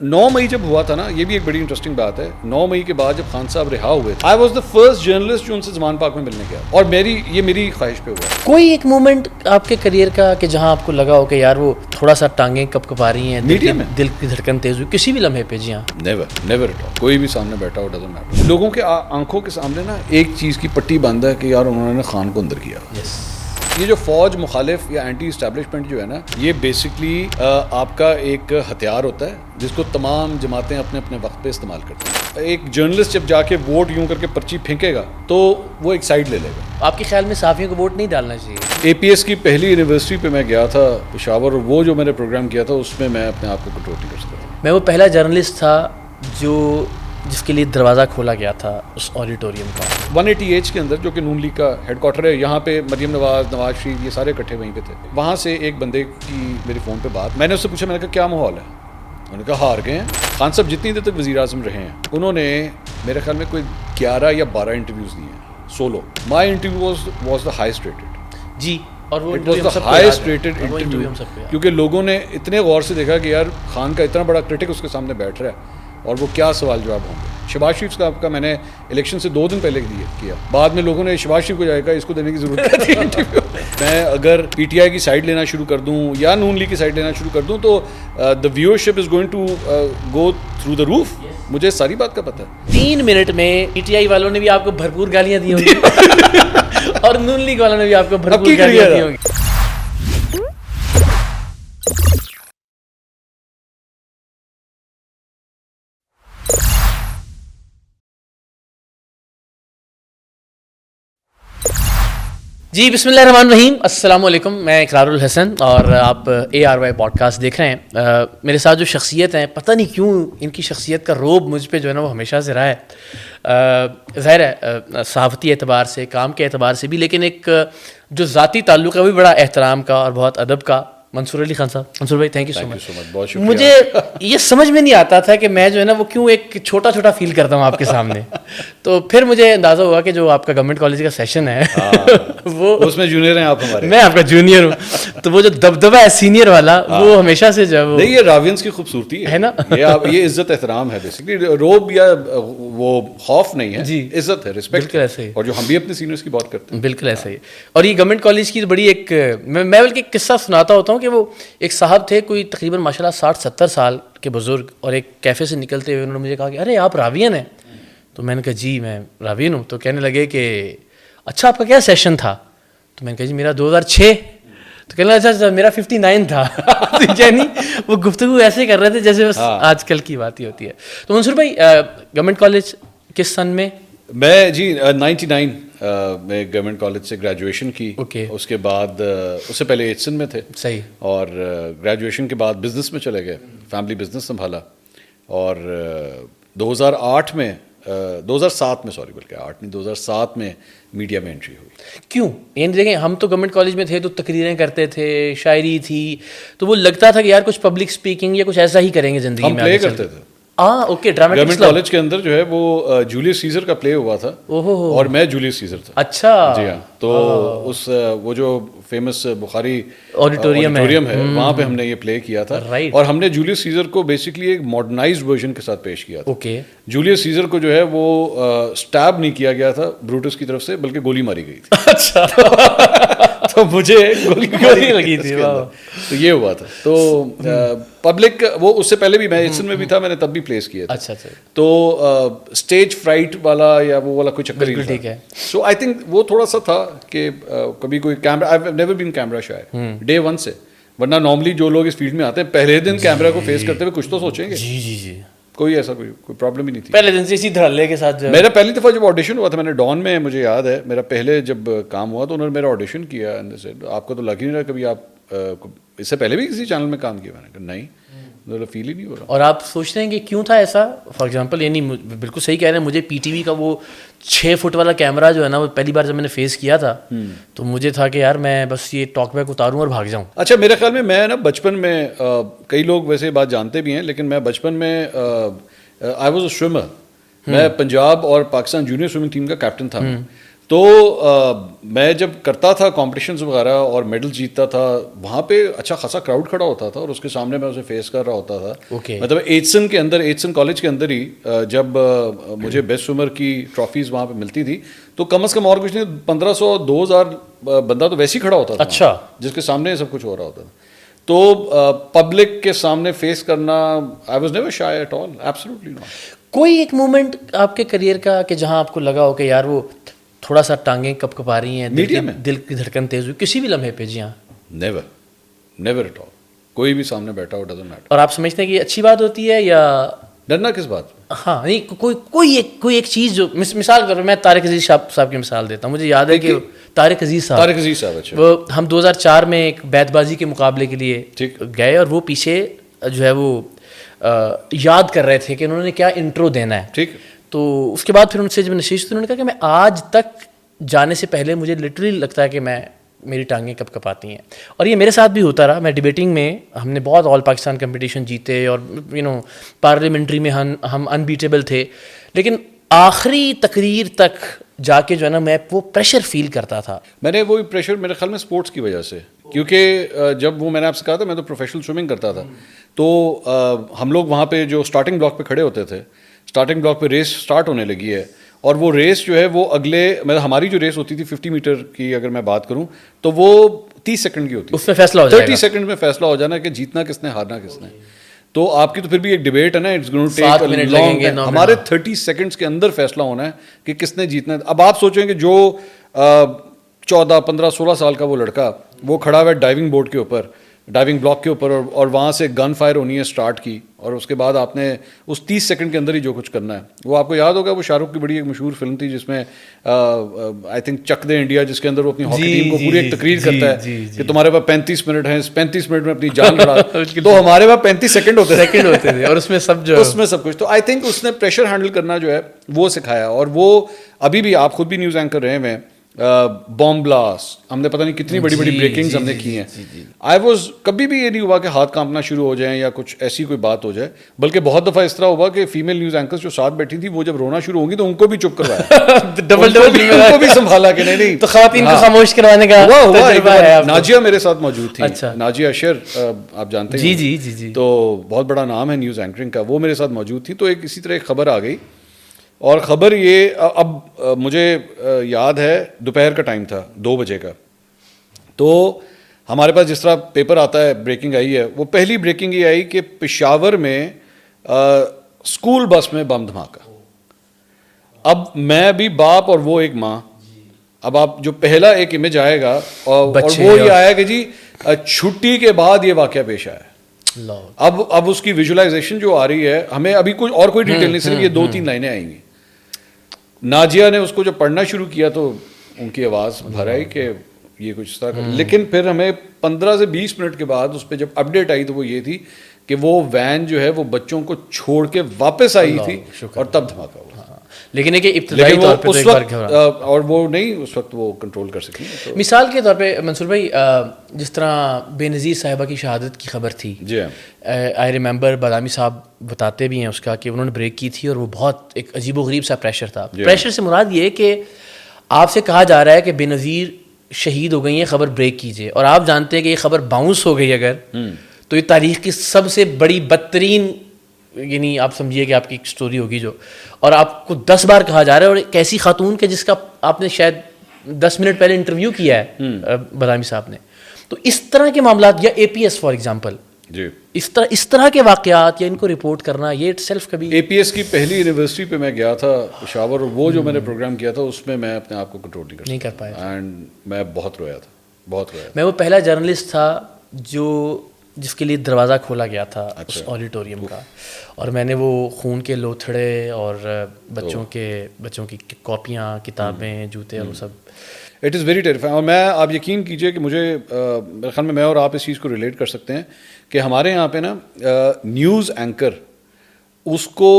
9 مئی جب ہوا تھا نا, یہ بھی ایک بڑی انٹرسٹنگ بات ہے. 9 مئی کے بعد جب خان صاحب رہا ہوئے تھے, I was the first journalist جو ان سے زمان پاک میں ملنے گیا, اور یہ میری خواہش پہ ہوا. کوئی ایک مومنٹ آپ کے کریئر کا کہ جہاں آپ کو لگا ہو کہ یار وہ تھوڑا سا ٹانگیں کپ کپا رہی ہیں, دل کی دھڑکن تیز ہوئی کسی بھی لمحے پہ؟ جی ہاں, نیور ایٹ آل. کوئی بھی سامنے بیٹھا ہو ڈزنٹ میٹر. لوگوں کے آنکھوں کے سامنے نا ایک چیز کی پٹی باندھا ہے کہ یار انہوں نے خان کو اندر کیا. یہ جو فوج مخالف یا اینٹی اسٹیبلشمنٹ جو ہے نا, یہ بیسکلی آپ کا ایک ہتھیار ہوتا ہے جس کو تمام جماعتیں اپنے اپنے وقت پہ استعمال کرتی ہیں. ایک جرنلسٹ جب جا کے ووٹ یوں کر کے پرچی پھینکے گا تو وہ ایک سائڈ لے لے گا. آپ کے خیال میں صحافیوں کو ووٹ نہیں ڈالنا چاہیے؟ اے پی ایس کی پہلی یونیورسٹی پہ میں گیا تھا پشاور, اور وہ جو میں نے پروگرام کیا تھا اس میں میں اپنے آپ کو کنٹرول نہیں کر سکتا. میں وہ پہلا جرنلسٹ تھا جس کے لیے دروازہ کھولا گیا تھا اس آڈیٹوریم کا 180H کے اندر, جو کہ نون لیگ کا ہیڈ کوارٹر ہے. یہاں پہ مریم نواز, نواز شریف, یہ سارے اکٹھے وہیں پہ تھے. وہاں سے ایک بندے کی میرے فون پہ بات, میں نے اس سے پوچھا, میں نے کہا کیا ماحول ہے؟ انہوں نے کہا ہار گئے ہیں. خان صاحب جتنی دیر تک وزیر اعظم رہے ہیں انہوں نے میرے خیال میں کوئی 11 یا 12 انٹرویوز دیے ہیں solo. My interview was the highest rated. جی, اور وہ ہائیسٹ ریٹڈ انٹرویو, کیونکہ لوگوں نے اتنے غور سے دیکھا کہ یار خان کا اتنا بڑا کرٹک اس کے سامنے بیٹھ رہا ہے اور وہ کیا سوال جواب ہوں گے. شہباز شریف صاحب کا میں نے الیکشن سے 2 دن پہلے کیا. بعد میں لوگوں نے شہباز شریف کو جائے گا اس کو دینے کی ضرورت ہے انٹرویو. میں اگر پی ٹی آئی کی سائڈ لینا شروع کر دوں یا نون لیگ کی سائڈ لینا شروع کر دوں تو the viewership is going to go through the roof. مجھے ساری بات کا پتہ ہے. 3 منٹ میں پی ٹی آئی والوں نے بھی آپ کو بھرپور گالیاں دی ہوں گی اور نون لیگ والوں نے بھی آپ کو بھرپور گالیاں دی ہوں گی. جی بسم اللہ الرحمن الرحیم, السلام علیکم. میں اقرار الحسن اور آپ ARY پوڈ کاسٹ دیکھ رہے ہیں. میرے ساتھ جو شخصیت ہیں, پتہ نہیں کیوں ان کی شخصیت کا روب مجھ پہ جو ہے نا وہ ہمیشہ سے رہا ہے. ظاہر ہے صحافتی اعتبار سے, کام کے اعتبار سے بھی, لیکن ایک جو ذاتی تعلق ہے وہ بھی بڑا احترام کا اور بہت ادب کا. منصور علی خان صاحب, منصور بھائی تھینک یو سو مچ. مجھے یہ سمجھ میں نہیں آتا تھا کہ میں جو ہے نا وہ کیوں ایک چھوٹا فیل کرتا ہوں آپ کے سامنے. تو پھر مجھے اندازہ ہوا کہ جو آپ کا گورنمنٹ کالج کا سیشن ہے وہ اس میں جونیئر ہیں آپ ہمارے, میں آپ کا جونیئر ہوں, تو وہ جو دبدبہ ہے سینئر والا وہ ہمیشہ سے جو ہے یہ راوینس کی خوبصورتی ہے نا, یہ عزت احترام ہے بیسیکلی. روب یا وہ خوف نہیں ہے, جی عزت ہے, رسپیکٹ. بالکل ایسے ہی, اور جو ہم بھی اپنے سینئرز کی بات کرتے ہیں بالکل ایسا ہی. اور یہ گورنمنٹ کالج کی بڑی ایک, میں بلکہ ایک قصہ سناتا ہوتا ہوں کہ وہ ایک صاحب تھے کوئی تقریباً ماشاء اللہ 60-70 سال کے بزرگ, اور ایک کیفے سے نکلتے ہوئے انہوں نے مجھے کہا کہ ارے آپ راوین ہیں؟ تو میں نے کہا جی میں راوین ہوں. تو کہنے لگے کہ اچھا آپ کا کیا سیشن تھا؟ تو میں نے کہا جی میرا 2006. تو کہنے لگا اچھا میرا 59 تھا. یعنی وہ گفتگو ایسے کر رہے تھے جیسے بس آج کل کی بات ہی ہوتی ہے. تو منصور بھائی گورنمنٹ کالج کس سن میں؟ میں جی 99 میں گورنمنٹ کالج سے گریجویشن کی. اس کے بعد اس سے پہلے ایچسن میں تھے. صحیح. اور گریجویشن کے بعد بزنس میں چلے گئے, فیملی بزنس سنبھالا. اور 2008 میں 2007 میں سوری بلکہ 8 نہیں 2007 میں میڈیا میں انٹری ہوئی. کیوں؟ یعنی دیکھیں ہم تو گورنمنٹ کالج میں تھے تو تقریریں کرتے تھے, شاعری تھی, تو وہ لگتا تھا کہ یار کچھ پبلک اسپیکنگ یا کچھ ایسا ہی کریں گے زندگی میں. ہم پلے کرتے تھے. اوکے, ڈراماٹکس گورنمنٹ کالج کے اندر جو ہے وہ جولیس سیزر کا پلے ہوا تھا, اور میں جولیس سیزر تھا. اچھا جی ہاں. تو اس وہ جو فیمس بخاری آڈیٹوریم ہے وہاں پہ ہم نے یہ پلے کیا تھا, اور ہم نے جولیس سیزر کو بیسکلی ایک ماڈرنائزڈ ورژن کے ساتھ پیش کیا تھا. اوکے. جولیس سیزر کو جو ہے وہ اسٹیب نہیں کیا گیا تھا بروٹس کی طرف سے, بلکہ گولی ماری گئی تھی. اچھا. تو مجھے گولی لگی تھی. تو یہ ہوا تھا. تو پبلک وہ اس سے پہلے بھی میں ایچسن میں بھی تھا, میں نے تب بھی پلیس کیا تھا. اچھا. تو اسٹیج فرائٹ والا یا وہ والا کوئی چکر نہیں ٹھیک ہے. سو آئی تھنک وہ تھوڑا سا تھا کہ کبھی کوئی camera, I have never been camera شائے day 1 سے. ورنہ نارملی جو لوگ اس فیلڈ میں آتے ہیں پہلے دن کیمرہ کو فیس کرتے ہوئے کچھ تو سوچیں گے. جی کوئی ایسا کوئی پرابلم ہی نہیں تھی پہلے دن سے. اسی دھڑلے کے ساتھ میرا پہلی دفعہ جب آڈیشن ہوا تھا, میں نے ڈان میں, مجھے یاد ہے میرا پہلے جب کام ہوا تو انہوں نے میرا آڈیشن کیا. آپ کو تو لگ ہی نہیں رہا کبھی آپ اس سے پہلے بھی کسی چینل میں کام کیا؟ میں نے کہا نہیں, فیل ہی نہیں ہو رہا. اور آپ سوچتے ہیں کہ کیوں تھا ایسا؟ فار ایگزامپل, یعنی بالکل صحیح کہہ رہے ہیں, مجھے پی ٹی وی کا وہ 6 فٹ والا کیمرہ جو ہے نا وہ پہلی بار جب میں نے فیس کیا تھا تو مجھے تھا کہ یار میں بس یہ ٹاک بیک اتاروں اور بھاگ جاؤں. اچھا میرے خیال میں نا بچپن میں, کئی لوگ ویسے بات جانتے بھی ہیں, لیکن میں بچپن میں آئی واز اے سوئمر. میں پنجاب اور پاکستان جونیئر سوئمنگ ٹیم کا کیپٹن تھا. تو میں جب کرتا تھا کمپٹیشنز وغیرہ اور میڈل جیتتا تھا, وہاں پہ اچھا خاصا کراؤڈ کھڑا ہوتا تھا اور اس کے سامنے میں اسے فیس کر رہا ہوتا تھا. مطلب ایچسن کے اندر, ایچسن کالج کے اندر ہی جب مجھے بیسٹ سوئمر کی ٹرافیز وہاں پہ ملتی تھی تو کم از کم اور کچھ نہیں 1500 2000 بندہ تو ویسے ہی کھڑا ہوتا تھا. اچھا. جس کے سامنے سب کچھ ہو رہا ہوتا تھا. تو پبلک کے سامنے فیس کرنا, I was never shy at all, absolutely not. کوئی ایک مومنٹ آپ کے کریئر کا کہ جہاں آپ کو لگا ہو کہ یار وہ تھوڑا سا ٹانگیں کپ کپا رہی ہیں, دل کی دھڑکن تیز ہوئی, کسی بھی لمحے پہ؟ جی ہاں. Never at all. کوئی بھی سامنے بیٹھا ہو ڈزنٹ میٹر. اور آپ سمجھتے ہیں کہ یہ اچھی بات ہوتی ہے یا ڈرنا کس بات؟ ہاں نہیں, کوئی ایک چیز جو مثال کر رہا ہوں میں, طارق عزیز صاحب کی مثال دیتا ہوں. مجھے یاد ہے کہ طارق عزیز صاحب اچھا, وہ ہم 2004 میں ایک بیت بازی کے مقابلے کے لیے گئے اور وہ پیچھے جو ہے وہ یاد کر رہے تھے کہ انہوں نے کیا انٹرو دینا ہے. ٹھیک. تو اس کے بعد پھر ان سے جب نشست انہوں نے کہا کہ میں آج تک جانے سے پہلے مجھے لٹرلی لگتا ہے کہ میری ٹانگیں کب کب آتی ہیں. اور یہ میرے ساتھ بھی ہوتا رہا. میں ڈبیٹنگ میں ہم نے بہت آل پاکستان کمپٹیشن جیتے اور پارلیمنٹری میں ہم انبیٹیبل تھے, لیکن آخری تقریر تک جا کے جو ہے نا میں وہ پریشر فیل کرتا تھا. میں نے وہی پریشر میرے خیال میں اسپورٹس کی وجہ سے, کیونکہ جب وہ میں نے آپ سے کہا تھا میں تو پروفیشنل سوئمنگ کرتا تھا, تو ہم لوگ وہاں پہ جو اسٹارٹنگ بلاک پہ کھڑے ہوتے تھے, اسٹارٹنگ بلاک پہ ریس اسٹارٹ ہونے لگی ہے, اور وہ ریس جو ہے وہ اگلے مطلب ہماری جو ریس ہوتی تھی 50 میٹر کی اگر میں بات کروں تو وہ 30 سیکنڈ کی ہوتی ہے. اس میں فیصلہ ہو جائے گا, 30 سیکنڈ میں فیصلہ ہو جانا کہ جیتنا کس نے ہارنا کس نے. تو آپ کی تو پھر بھی ایک ڈبیٹ ہے نا, it's going to take a long time. ہمارے 30 سیکنڈس کے اندر فیصلہ ہونا ہے کہ کس نے جیتنا ہے. اب آپ سوچیں کہ جو 14 15 16 سال کا وہ لڑکا وہ کھڑا ہوا ہے ڈائیونگ بورڈ کے اوپر, ڈائیونگ بلاک کے اوپر, اور وہاں سے گن فائر ہونی ہے اسٹارٹ کی, اور اس کے بعد آپ نے اس 30 سیکنڈ کے اندر ہی جو کچھ کرنا ہے. وہ آپ کو یاد ہوگا وہ شاہ رخ کی بڑی ایک مشہور فلم تھی جس میں آئی تھنک چک دے انڈیا, جس کے اندر وہ اپنی ہاکی ٹیم کو پوری ایک تقریر کرتا ہے کہ تمہارے پاس 35 منٹ ہیں, 35 منٹ میں اپنی جان لڑا. تو ہمارے پاس 35 سیکنڈ ہوتے تھے اور اس میں سب کچھ. تو آئی تھنک اس نے پریشر ہینڈل کرنا جو ہے وہ سکھایا. اور وہ ابھی بھی آپ خود بھی نیوز اینکر رہے ہیں, بومب بلاسٹ, ہم نے پتہ نہیں کتنی بڑی بڑی بریکنگز ہم نے کی ہیں. آئی واز کبھی بھی یہ نہیں ہوا کہ ہاتھ کانپنا شروع ہو جائیں یا کچھ ایسی کوئی بات ہو جائے, بلکہ بہت دفعہ اس طرح ہوا کہ فیمیل نیوز اینکرز جو ساتھ بیٹھی تھی وہ جب رونا شروع ہوں گی تو ان کو بھی چپ کروایا, ڈبل ان کو بھی سنبھالا کہ نہیں تو خواتین کو خاموش کروانے کا تجربہ ہے. ناجیہ میرے ساتھ موجود تھی, ناجیہ اشر آپ جانتے ہیں, جی, تو بہت بڑا نام ہے نیوز اینکرنگ کا, وہ میرے ساتھ موجود تھی. تو ایک اسی طرح ایک خبر آ گئی, اور خبر یہ اب مجھے یاد ہے دوپہر کا ٹائم تھا 2 بجے کا. تو ہمارے پاس جس طرح پیپر آتا ہے بریکنگ آئی ہے, وہ پہلی بریکنگ یہ آئی کہ پشاور میں اسکول بس میں بم دھماکہ. اب میں بھی باپ اور وہ ایک ماں, اب آپ جو پہلا ایک امیج آئے گا اور وہ یہ آیا کہ جی چھٹی کے بعد یہ واقعہ پیش آیا. اب اس کی ویژولائزیشن جو آ رہی ہے ہمیں ابھی کوئی اور کوئی ڈیٹیل نہیں, صرف یہ 2-3 لائنیں آئیں گی. ناجیہ نے اس کو جب پڑھنا شروع کیا تو ان کی آواز بھر آئی کہ یہ کچھ اس طرح کا, لیکن پھر ہمیں 15 سے 20 منٹ کے بعد اس پہ جب اپڈیٹ آئی تو وہ یہ تھی کہ وہ وین جو ہے وہ بچوں کو چھوڑ کے واپس آئی تھی اور تب دھماکہ ہوا. لیکن کہ ابتدائی طور پہ اس وقت اور وہ نہیں اس وقت وہ کنٹرول کر سکی. مثال کے طور پہ منصور بھائی, جس طرح بے نظیر صاحبہ کی شہادت کی خبر تھی, آئی ریممبر بادامی صاحب بتاتے بھی ہیں اس کا کہ انہوں نے بریک کی تھی اور وہ بہت ایک عجیب و غریب سا پریشر تھا. پریشر سے مراد یہ کہ آپ سے کہا جا رہا ہے کہ بے نظیر شہید ہو گئی ہیں, خبر بریک کیجیے, اور آپ جانتے ہیں کہ یہ خبر باؤنس ہو گئی اگر تو یہ تاریخ کی سب سے بڑی بدترین, یعنی آپ سمجھیے کہ آپ کی ایک سٹوری ہوگی جو, اور آپ کو 10 بار کہا جا رہا ہے, اور ایک ایسی خاتون کے جس کا آپ نے شاید 10 منٹ پہلے انٹرویو کیا ہے بادامی صاحب نے. تو اس طرح کے معاملات, یا اے پی ایس فار ایگزامپل, اس طرح کے واقعات یا ان کو رپورٹ کرنا, یہ اٹ سیلف کبھی. اے پی ایس کی پہلی یونیورسٹی پہ میں گیا تھا پشاور, اور وہ جو میں نے پروگرام کیا تھا اس میں میں اپنے آپ کو کنٹرول نہیں کر پایا, اینڈ میں بہت رویا تھا. میں وہ پہلا جرنلسٹ تھا جس کے لیے دروازہ کھولا گیا تھا اس آڈیٹوریم کا, اور میں نے وہ خون کے لوتھڑے اور بچوں کی کاپیاں, کتابیں, جوتے اور وہ سب. It is very terrifying. اور میں آپ یقین کیجئے کہ مجھے میرے خیال میں اور آپ اس چیز کو ریلیٹ کر سکتے ہیں کہ ہمارے یہاں پہ نا نیوز اینکر اس کو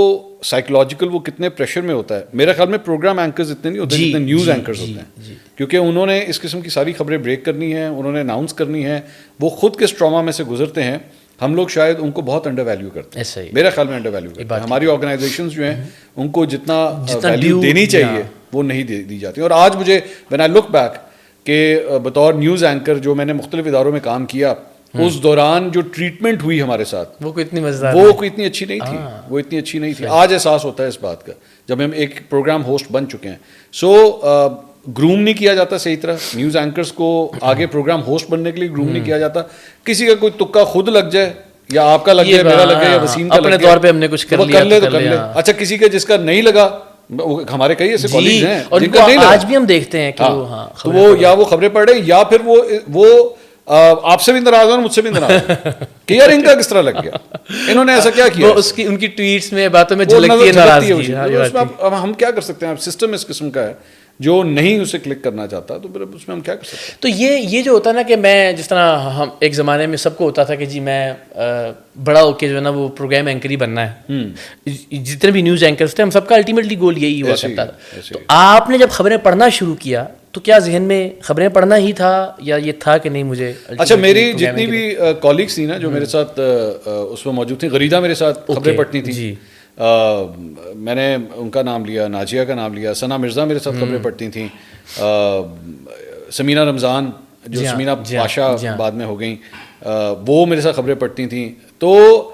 سائیکولوجیکل وہ کتنے پریشر میں ہوتا ہے. میرے خیال میں پروگرام اینکرز اتنے نہیں ہوتے جتنے نیوز اینکرز ہوتے ہیں, کیونکہ انہوں نے اس قسم کی ساری خبریں بریک کرنی ہیں, انہوں نے اناؤنس کرنی ہے, وہ خود کس ٹراما میں سے گزرتے ہیں. ہم لوگ شاید ان کو بہت انڈر ویلیو کرتے ہیں, میرے خیال میں انڈر ویلیو کرتے ہیں. ہماری آرگنائزیشنز جو ہیں ان کو جتنا ویلیو دینی چاہیے وہ نہیں دی جاتی. اور آج مجھے وین آئی لک بیک کہ بطور نیوز اینکر جو میں نے مختلف اداروں میں کام کیا, اس دوران جو ٹریٹمنٹ ہوئی ہمارے ساتھ وہ کوئی اتنی مزیدار, وہ کوئی اتنی اچھی نہیں تھی, وہ اتنی اچھی نہیں تھی. آج احساس ہوتا ہے اس بات کا جب ہم ایک پروگرام ہوسٹ بن چکے ہیں. سو گروم نہیں کیا جاتا صحیح طرح, نیوز اینکرز کو آگے پروگرام ہوسٹ بننے کے لیے گروم نہیں کیا جاتا. کسی کا کوئی تکا خود لگ جائے, یا آپ کا لگ جائے, میرا لگ جائے, یا وسیم کا لگ جائے, اپنے طور پہ ہم نے کچھ کر لیا تو کر لے. اچھا کسی کا جس کا نہیں لگا, ہمارے کئی ایسے کالجز ہیں جن کا نہیں لگا, آج بھی ہم دیکھتے ہیں کہ وہ یا وہ خبریں پڑھ رہے, یا پھر وہ آپ سے بھی ناراض ہیں, مجھ سے بھی ناراض ہیں کہ یار ان کا کس طرح لگ گیا, انہوں نے ایسا کیا کیا. ان کی ٹویٹس میں باتوں میں جھلکتی ہے ناراضگی. اب ہم کیا کر سکتے ہیں, سسٹم اس قسم کا ہے جو نہیں اسے کلک کرنا چاہتا, تو پھر اس میں ہم کیا کر سکتے ہیں. تو یہ جو ہوتا ہے نا کہ میں جس طرح ہم ایک زمانے میں سب کو ہوتا تھا کہ جی میں بڑا ہو کے جو ہے نا وہ پروگرام اینکر ہی بننا ہے, جتنے بھی نیوز اینکرز تھے ہم سب کا الٹیمیٹلی گول یہی ہوا کرتا تھا. تو آپ نے جب خبریں پڑھنا شروع کیا تو کیا ذہن میں خبریں پڑھنا ہی تھا, یا یہ تھا کہ نہیں مجھے. اچھا, میری جتنی بھی کالیگس تھیں نا جو میرے ساتھ اس میں موجود تھیں, غریدہ میرے ساتھ خبریں پڑھتی تھیں, میں نے ان کا نام لیا, ناجیہ کا نام لیا, ثنا مرزا میرے ساتھ خبریں پڑھتی تھیں, سمینہ رمضان جو سمینہ پاشا بعد میں ہو گئیں, وہ میرے ساتھ خبریں پڑھتی تھیں. تو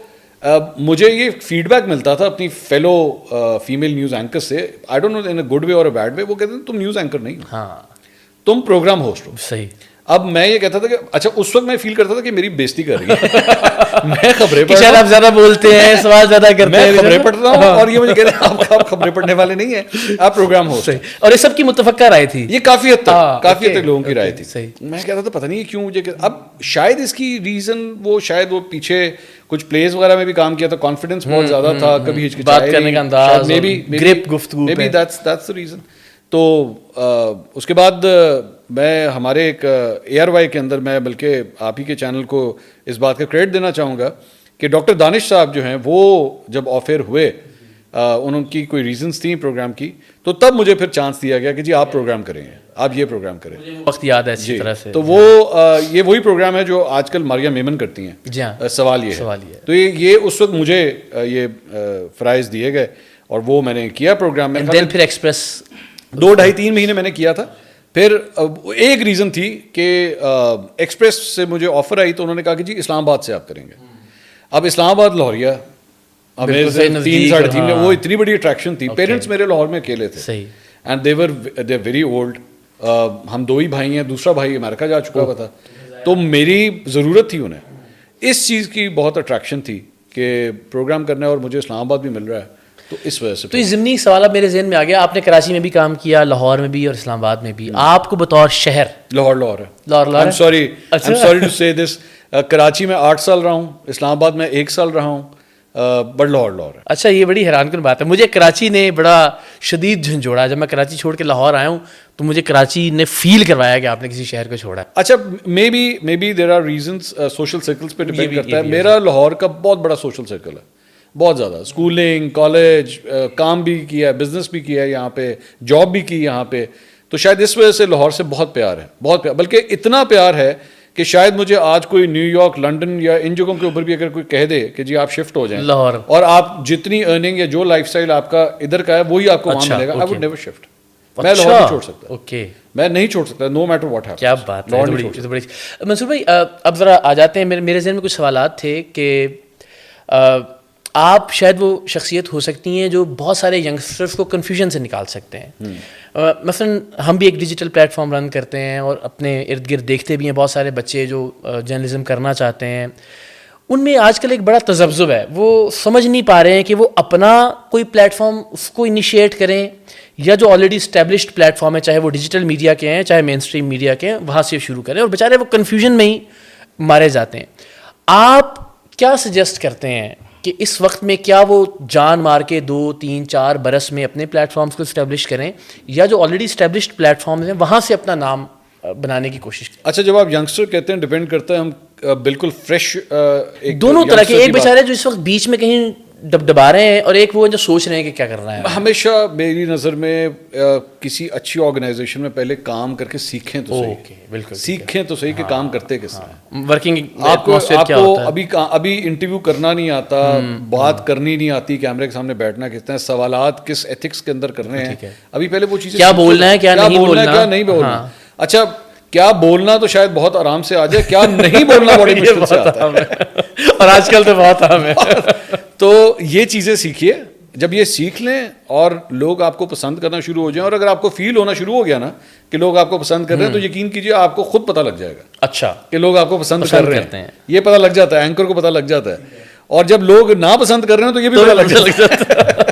مجھے یہ فیڈ بیک ملتا تھا اپنی فیلو فیمیل نیوز اینکر سے, I don't know in a good way اور اے بیڈ وے. وہ کہتے ہیں تم نیوز اینکر نہیں ہو, تم پروگرام ہوسٹ ہو. صحیح. اب میں یہ کہتا تھا کہ اچھا, اس وقت میں فیل کرتا تھا کہ میری بےزتی کر رہی ہے, میں خبریں پڑھ رہا ہوں, آپ زیادہ بولتے ہیں, سوال زیادہ کرتے ہیں, میں خبریں پڑھتا ہوں, اور یہ مجھے کہہ رہے ہیں آپ خبریں پڑھنے والے نہیں ہیں, آپ پروگرام ہوسٹ. اور یہ سب کی متفقہ رائے تھی, یہ کافی حد تک لوگوں کی رائے تھی. میں کہتا تھا پتہ نہیں کیوں مجھے, اب شاید اس کی ریزن شاید وہ پیچھے کچھ پلیز وغیرہ میں بھی کام کیا تھا, کانفیڈنس بہت زیادہ تھا, کبھی بات کرنے کا انداز, گرپ گفتگو, maybe that's the reason. تو اس کے بعد میں ہمارے ایک اے آر وائی کے اندر, میں بلکہ آپ ہی کے چینل کو اس بات کا کریڈٹ دینا چاہوں گا کہ ڈاکٹر دانش صاحب جو ہیں وہ جب آف ایئر ہوئے, ان کی کوئی ریزنس تھیں پروگرام کی, تو تب مجھے پھر چانس دیا گیا کہ جی آپ پروگرام کریں, آپ یہ پروگرام کریں. وقت یاد ہے اچھی طرح سے. تو وہ یہ وہی پروگرام ہے جو آج کل ماریا میمن کرتی ہیں. سوال یہ ہے, تو یہ اس وقت مجھے یہ فرائض دیے گئے اور وہ میں نے کیا پروگرام میں. پھر ایکسپریس 2-2.5-3 مہینے میں نے کیا تھا. پھر ایک ریزن تھی کہ ایکسپریس سے مجھے آفر آئی, تو انہوں نے کہا کہ جی اسلام آباد سے آپ کریں گے. اب اسلام آباد لاہوریا 3-3.5 میں, وہ اتنی بڑی اٹریکشن تھی. پیرنٹس میرے لاہور میں اکیلے تھے, اینڈ دے ویری اولڈ. ہم 2 ہی بھائی ہیں, دوسرا بھائی امریکہ جا چکا ہوا تھا, تو میری ضرورت تھی انہیں. اس چیز کی بہت اٹریکشن تھی کہ پروگرام کرنا ہے اور مجھے اسلام آباد بھی مل رہا ہے, تو اس وجہ سے. تو یہ ضمنی سوال اب میرے ذہن میں آ گیا, آپ نے کراچی میں بھی کام کیا, لاہور میں بھی اور اسلام آباد میں بھی. آپ کو بطور شہر لاہور ہے. سوری ٹو سے دس, کراچی میں 8 سال رہا ہوں, اسلام آباد میں 1 سال رہا ہوں, بٹ لاہور ہے. اچھا, یہ بڑی حیران کن بات ہے. مجھے کراچی نے بڑا شدید جھنجھوڑا. جب میں کراچی چھوڑ کے لاہور آیا ہوں تو مجھے کراچی نے فیل کروایا کہ آپ نے کسی شہر کو چھوڑا. اچھا, maybe there are reasons, social circles پہ ڈپینڈ کرتا ہے. میرا لاہور کا بہت بڑا سوشل سرکل ہے, بہت زیادہ. اسکولنگ, کالج, کام بھی کیا, بزنس بھی کیا یہاں پہ, جاب بھی کی یہاں پہ, تو شاید اس وجہ سے لاہور سے بہت پیار ہے, بہت پیار. بلکہ اتنا پیار ہے کہ شاید مجھے آج کوئی نیو یارک, لنڈن یا ان جگہوں کے اوپر بھی اگر کوئی کہہ دے کہ جی آپ شفٹ ہو جائیں لاہور, اور آپ جتنی ارننگ یا جو لائف اسٹائل آپ کا ادھر کا ہے وہی آپ کو وہاں ملے گا, آئی وڈ نیور شفٹ. میں لاہور نہیں چھوڑ سکتا. اوکے, میں نہیں چھوڑ سکتا, نو میٹر واٹ ہیپنس. کیا بات ہے. منصور بھائی, اب ذرا آ جاتے ہیں, میرے ذہن میں کچھ سوالات تھے کہ آپ شاید وہ شخصیت ہو سکتی ہیں جو بہت سارے ینگسٹرز کو کنفیوژن سے نکال سکتے ہیں. مثلاً ہم بھی ایک ڈیجیٹل پلیٹ فارم رن کرتے ہیں اور اپنے ارد گرد دیکھتے بھی ہیں بہت سارے بچے جو جرنلزم کرنا چاہتے ہیں. ان میں آج کل ایک بڑا تذبذب ہے, وہ سمجھ نہیں پا رہے ہیں کہ وہ اپنا کوئی پلیٹ فارم اس کو انیشیٹ کریں یا جو آلریڈی اسٹیبلشڈ پلیٹ فارم ہے, چاہے وہ ڈیجیٹل میڈیا کے ہیں چاہے مین اسٹریم میڈیا کے ہیں, وہاں سے شروع کریں, اور بیچارے وہ کنفیوژن میں ہی مارے جاتے ہیں. آپ کیا سجیسٹ کرتے ہیں کہ اس وقت میں کیا وہ جان مار کے 2-3-4 برس میں اپنے پلیٹ فارمز کو اسٹیبلش کریں, یا جو آلریڈی اسٹیبلشڈ پلیٹ فارمز ہیں وہاں سے اپنا نام بنانے کی کوشش کریں؟ اچھا, جب آپ ینگسٹر کہتے ہیں ڈپینڈ کرتا ہے, ہم بالکل فریش دونوں طرح کے, ایک بیچارے جو اس وقت بیچ میں کہیں ڈبڈبا رہے ہیں اور ایک وہ جو سوچ رہے ہیں کہ کیا کرنا ہے. ہمیشہ میری نظر میں کسی اچھی آرگنائزیشن میں پہلے کام کر کے سیکھیں تو صحیح, بالکل سیکھیں تو صحیح کہ کام کرتے کس طرح. ورکنگ آپ کو ابھی انٹرویو کرنا نہیں آتا, بات کرنی نہیں آتی, کیمرے کے سامنے بیٹھنا کس طرح, سوالات کس ایتھکس کے اندر کرنے ہیں, ابھی پہلے وہ چیزیں کیا بولنا ہے کیا نہیں بولنا. اچھا کیا بولنا تو شاید بہت آرام سے آ جائے, کیا نہیں بولنا بڑی مشکل سے آتا ہے, اور آج کل تو بہت عام ہے. تو یہ چیزیں سیکھیے. جب یہ سیکھ لیں اور لوگ آپ کو پسند کرنا شروع ہو جائیں, اور اگر آپ کو فیل ہونا شروع ہو گیا نا کہ لوگ آپ کو پسند کر رہے ہیں, تو یقین کیجیے آپ کو خود پتہ لگ جائے گا اچھا کہ لوگ آپ کو پسند کر رہے ہیں. یہ پتہ لگ جاتا ہے, اینکر کو پتہ لگ جاتا ہے, اور جب لوگ ناپسند کر رہے ہیں تو یہ بھی پتہ لگ جاتا ہے.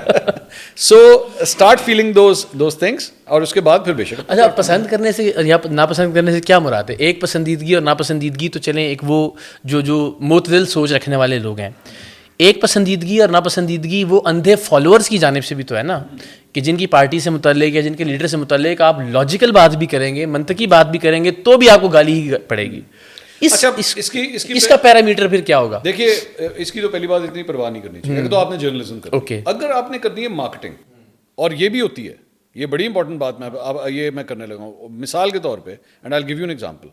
So start feeling those things, اور اس کے بعد پھر بے شک. اچھا, پسند کرنے سے یا ناپسند کرنے سے کیا مراد ہے؟ ایک پسندیدگی اور ناپسندیدگی تو چلیں, ایک وہ جو معتدل سوچ رکھنے والے لوگ ہیں. ایک پسندیدگی اور ناپسندیدگی وہ اندھے فالوورز کی جانب سے بھی تو ہے نا, کہ جن کی پارٹی سے متعلق یا جن کے لیڈر سے متعلق آپ لاجیکل بات بھی کریں گے, منطقی بات بھی کریں گے, تو بھی آپ کو گالی ہی پڑے گی. اس کا پیرامیٹر پھر کیا ہوگا؟ دیکھیے, اس کی تو پہلی بات اتنی پرواہ نہیں کرنی چاہیے. اگر تو آپ نے جرنلزم کرنا, اگر آپ نے کرنی ہے مارکیٹنگ, اور یہ بھی ہوتی ہے, یہ بڑی امپورٹنٹ بات میں کرنے لگا ہوں. مثال کے طور پہ, and I will give you an example.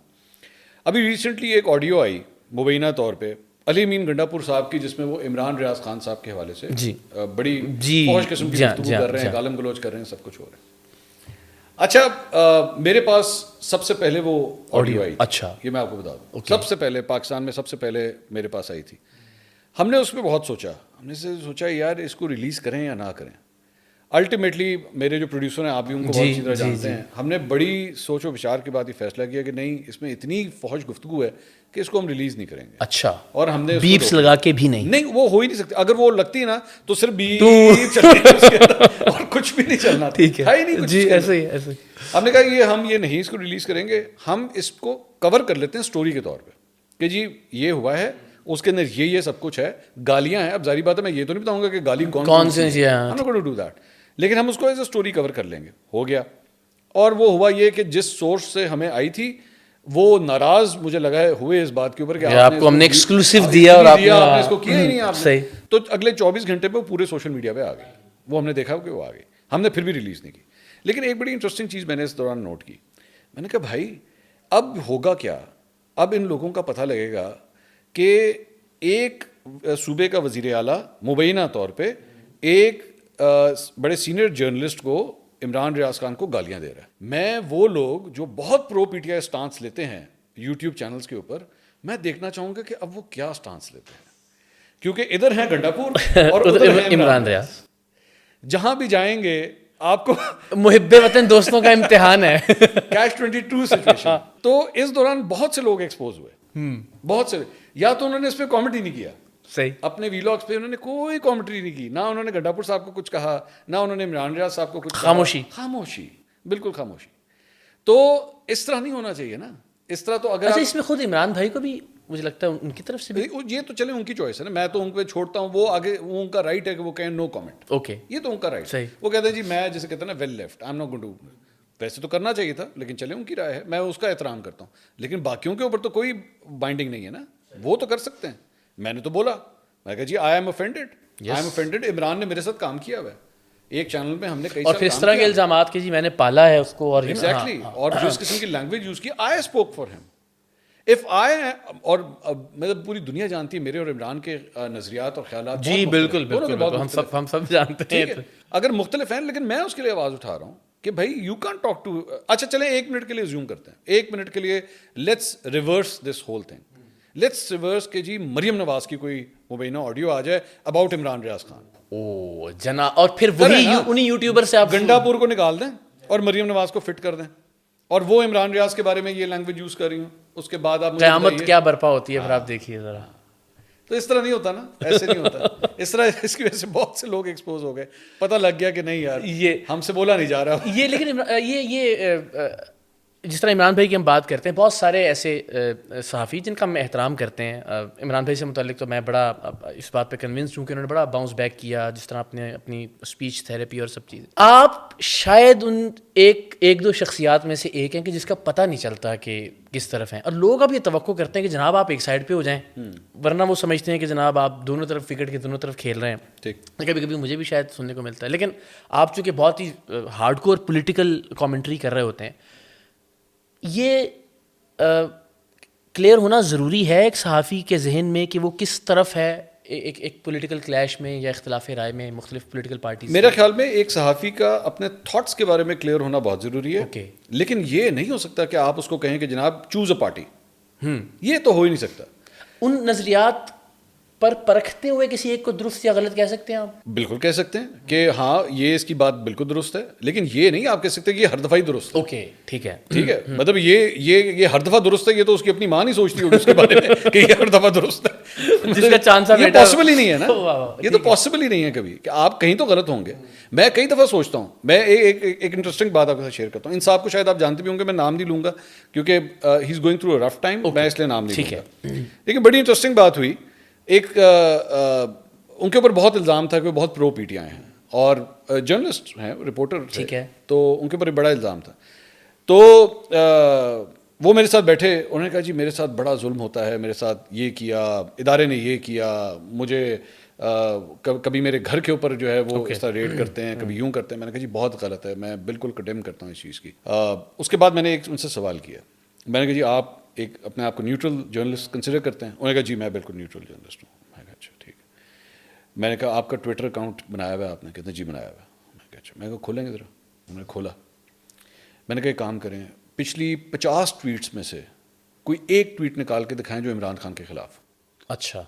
ابھی ریسنٹلی ایک آڈیو آئی مبینہ طور پہ علی امین گنڈا پور صاحب کی, جس میں وہ عمران ریاض خان صاحب کے حوالے سے بڑی فحش قسم کی گفتگو کر رہے ہیں, گالم گلوچ کر رہے ہیں, سب کچھ ہو رہا ہے. اچھا, میرے پاس سب سے پہلے وہ آڈیو آئی. اچھا, یہ میں آپ کو بتا دوں, سب سے پہلے پاکستان میں سب سے پہلے میرے پاس آئی تھی. ہم نے اس پہ بہت سوچا, ہم نے سوچا یار اس کو ریلیز کریں یا نہ کریں. الٹیمیٹلی میرے جو پروڈیوسر ہیں, آپ بھی ان کو بہت اچھی طرح جانتے ہیں, ہم نے بڑی سوچ و بچار کے بعد یہ فیصلہ کیا کہ نہیں, اس میں اتنی فحش گفتگو ہے کہ اس کو ہم ریلیز نہیں کریں گے. اچھا, اور ہم نے بیپس لگا کے بھی نہیں, وہ ہو ہی نہیں سکتی. اگر وہ لگتی ہے نا تو صرف بیپ چلتی اور کچھ بھی نہیں چلنا. ٹھیک ہے جی, ایسے ہی ایسے. ہم نے کہا ہم یہ نہیں اس کو ریلیز کریں گے, ہم اس کو کور کر لیتے ہیں اسٹوری کے طور پہ کہ جی یہ ہوا ہے, اس کے اندر یہ سب کچھ ہے, گالیاں ہیں. اب ظاہری بات ہے میں یہ تو نہیں بتاؤں گا کہ گالی کون سی ہے, ہم not going to do that, لیکن ہم اس کو ایز اے اسٹوری کور کر لیں گے. ہو گیا. اور وہ ہوا یہ کہ جس سورس سے ہمیں آئی تھی وہ ناراض مجھے لگا ہوئے اس بات کے اوپر کہ آپ کو ہم نے ایکسکلوسیو دیا اور آپ نے اس کو کیا ہی نہیں. آپ نے تو اگلے 24 گھنٹے پہ پورے سوشل میڈیا پہ آ گئی, وہ ہم نے دیکھا کہ وہ آ گئی. ہم نے پھر بھی ریلیز نہیں کی. لیکن ایک بڑی انٹرسٹنگ چیز میں نے اس دوران نوٹ کی. میں نے کہا بھائی اب ہوگا کیا, اب ان لوگوں کا پتہ لگے گا کہ ایک صوبے کا وزیر اعلیٰ مبینہ طور پہ ایک بڑے سینئر جرنلسٹ کو, عمران ریاض خان کو, گالیاں دے رہا ہے. میں وہ لوگ جو بہت پرو پی ٹی آئی اسٹانس لیتے ہیں یوٹیوب چینلز کے اوپر, میں دیکھنا چاہوں گا کہ اب وہ کیا اسٹانس لیتے ہیں, کیونکہ ادھر ہیں گنڈا پور اور ادھر ہیں عمران ریاض. جہاں بھی جائیں گے آپ کو محب وطن دوستوں کا امتحان ہے, کیچ 22 سچویشن. تو اس دوران بہت سے لوگ ایکسپوز ہوئے, بہت سے. یا تو انہوں نے اس پہ کامنٹ ہی نہیں کیا, صحیح, اپنے ویلاگس پہ انہوں نے کوئی کامنٹری نہیں کی, نہ انہوں نے گنڈا پور صاحب کو کچھ کہا, نہ انہوں نے عمران ریاض صاحب کو کچھ. خاموشی, بالکل خاموشی. تو اس طرح نہیں ہونا چاہیے نا, اس طرح تو اگر اس میں خود عمران بھائی کو بھی مجھے لگتا ہے ان کی طرف سے بھی, یہ تو چلے ان کی چوائس ہے نا, میں تو ان پہ چھوڑتا ہوں, وہ آگے وہ ان کا رائٹ ہے کہ وہ کہیں نو کامنٹ. اوکے, یہ تو ان کا رائٹ ہے. وہ کہتے ہیں جی میں جسے کہتے ہیں نا well left, I am not going to. ویسے تو کرنا چاہیے تھا, لیکن چلے ان کی رائے ہے, میں اس کا احترام کرتا ہوں. لیکن باقیوں کے اوپر تو کوئی بائنڈنگ نہیں ہے نا, وہ تو کر سکتے ہیں. میں نے تو بولا, میں کہا جی آئی ایم اوفینڈیڈ, عمران نے میرے ساتھ کام کیا ہوا ہے ایک چینل پہ, ہم نے کئی اور پھر اس طرح کے الزامات کہ جی میں نے پالا ہے اس کو, اور ایگزیکٹلی, اور جو اس قسم کی لینگویج یوز کی, آئی اسپوک فار ہم. اف آئی, اور مطلب پوری دنیا جانتی ہے میرے اور عمران کے نظریات اور خیالات. جی بالکل بالکل, ہم سب جانتے ہیں اگر مختلف ہیں, لیکن میں اس کے لیے آواز اٹھا رہا ہوں کہ بھائی یو کین ٹاک ٹو. اچھا چلیں 1 منٹ کے لیے زوم کرتے ہیں, 1 منٹ کے لیے let's reverse this whole thing. Let's reverse کہ جی مریم نواز کی کوئی مبینہ آڈیو آ جائے اباؤٹ عمران ریاض خان. او جنا, اور پھر وہی انہیں یوٹیوبر سے آپ گنڈا پور کو نکال دیں اور مریم نواز کو فٹ کر دیں, اور وہ عمران ریاض کے بارے میں یہ لینگویج یوز کر رہی ہوں, اس کے بعد آپ قیامت کیا برپا ہوتی ہے. پھر آپ دیکھیے ذرا, تو اس طرح نہیں ہوتا نا, ایسے نہیں ہوتا. اس طرح اس کی وجہ سے بہت سے لوگ ایکسپوز ہو گئے, پتہ لگ گیا کہ نہیں یار یہ ہم سے بولا نہیں جا رہا. یہ لیکن یہ جس طرح عمران بھائی کی ہم بات کرتے ہیں، بہت سارے ایسے صحافی جن کا ہم احترام کرتے ہیں. عمران بھائی سے متعلق تو میں بڑا اس بات پہ کنونس ہوں کہ انہوں نے بڑا باؤنس بیک کیا، جس طرح آپ نے اپنی اسپیچ تھیراپی اور سب چیزیں. آپ شاید ان ایک دو شخصیات میں سے ایک ہیں کہ جس کا پتہ نہیں چلتا کہ کس طرف ہیں، اور لوگ اب یہ توقع کرتے ہیں کہ جناب آپ ایک سائڈ پہ ہو جائیں، ورنہ وہ سمجھتے ہیں کہ جناب آپ دونوں طرف وکٹ کے دونوں طرف کھیل رہے ہیں. کبھی کبھی مجھے بھی شاید سننے کو ملتا ہے. لیکن آپ چونکہ بہت ہی ہارڈ کور پولیٹیکل کامنٹری کر رہے ہوتے ہیں، یہ کلیئر ہونا ضروری ہے ایک صحافی کے ذہن میں کہ وہ کس طرف ہے ایک پولیٹیکل کلیش میں یا اختلاف رائے میں مختلف پولیٹیکل پارٹیز. میرا خیال میں ایک صحافی کا اپنے تھاٹس کے بارے میں کلیئر ہونا بہت ضروری ہے. لیکن یہ نہیں ہو سکتا کہ آپ اس کو کہیں کہ جناب چوز اے پارٹی. یہ تو ہو ہی نہیں سکتا. ان نظریات پر پرکھتے ہوئے کسی ایک کو درست یا غلط کہہ سکتے ہیں آپ؟ بالکل کہہ سکتے ہیں کہ ہاں یہ اس کی بات بالکل درست ہے، لیکن یہ نہیں آپ کہہ سکتے کہ یہ ہر دفعہ ہی درست ہے. اوکے ٹھیک ہے مطلب یہ ہر دفعہ درست ہے، یہ تو اس کی اپنی ماں نہیں سوچتی ہوگی اس کے بارے میں کہ یہ ہر دفعہ درست ہے. جس کا چانس یہ پاسبل ہی نہیں ہے نا. یہ تو پاسبل ہی نہیں ہے کبھی کہ آپ کہیں تو غلط ہوں گے. میں کئی دفعہ سوچتا ہوں، میں ایک انٹرسٹنگ بات آپ کے ساتھ شیئر کرتا ہوں. انصاف کو شاید آپ جانتے بھی ہوں گے، میں نام نہیں لوں گا کیونکہ he is going through a rough time, میں اس لیے نام نہیں لوں گا. لیکن بڑی انٹرسٹنگ بات ہوئی. ایک ان کے اوپر بہت الزام تھا کہ وہ بہت پرو پی ٹی آئی ہیں اور جرنلسٹ ہیں، رپورٹر تھے، تو ان کے اوپر بڑا الزام تھا. تو وہ میرے ساتھ بیٹھے، انہوں نے کہا جی میرے ساتھ بڑا ظلم ہوتا ہے، میرے ساتھ یہ کیا، ادارے نے یہ کیا، مجھے کبھی میرے گھر کے اوپر جو ہے وہ اس طرح ریڈ کرتے ہیں، کبھی یوں کرتے ہیں. میں نے کہا جی بہت غلط ہے، میں بالکل کنڈیم کرتا ہوں اس چیز کی. اس کے بعد میں نے ان سے سوال کیا، میں نے کہا جی آپ ایک اپنے آپ کو نیوٹرل جرنلسٹ کنسیڈر کرتے ہیں؟ انہوں نے کہا جی میں بالکل نیوٹرل جرنلسٹ ہوں. میں نے کہا اچھا ٹھیک ہے. میں نے کہا آپ کا ٹویٹر اکاؤنٹ بنایا ہوا ہے آپ نے؟ کہتے ہیں جی بنایا ہوا ہے. میں نے کہا اچھا. میں نے کہا کھولیں گے ذرا. انہوں نے کھولا. میں نے کہا ایک کام کریں، پچھلی 50 ٹویٹس میں سے کوئی ایک ٹویٹ نکال کے دکھائیں جو عمران خان کے خلاف. اچھا.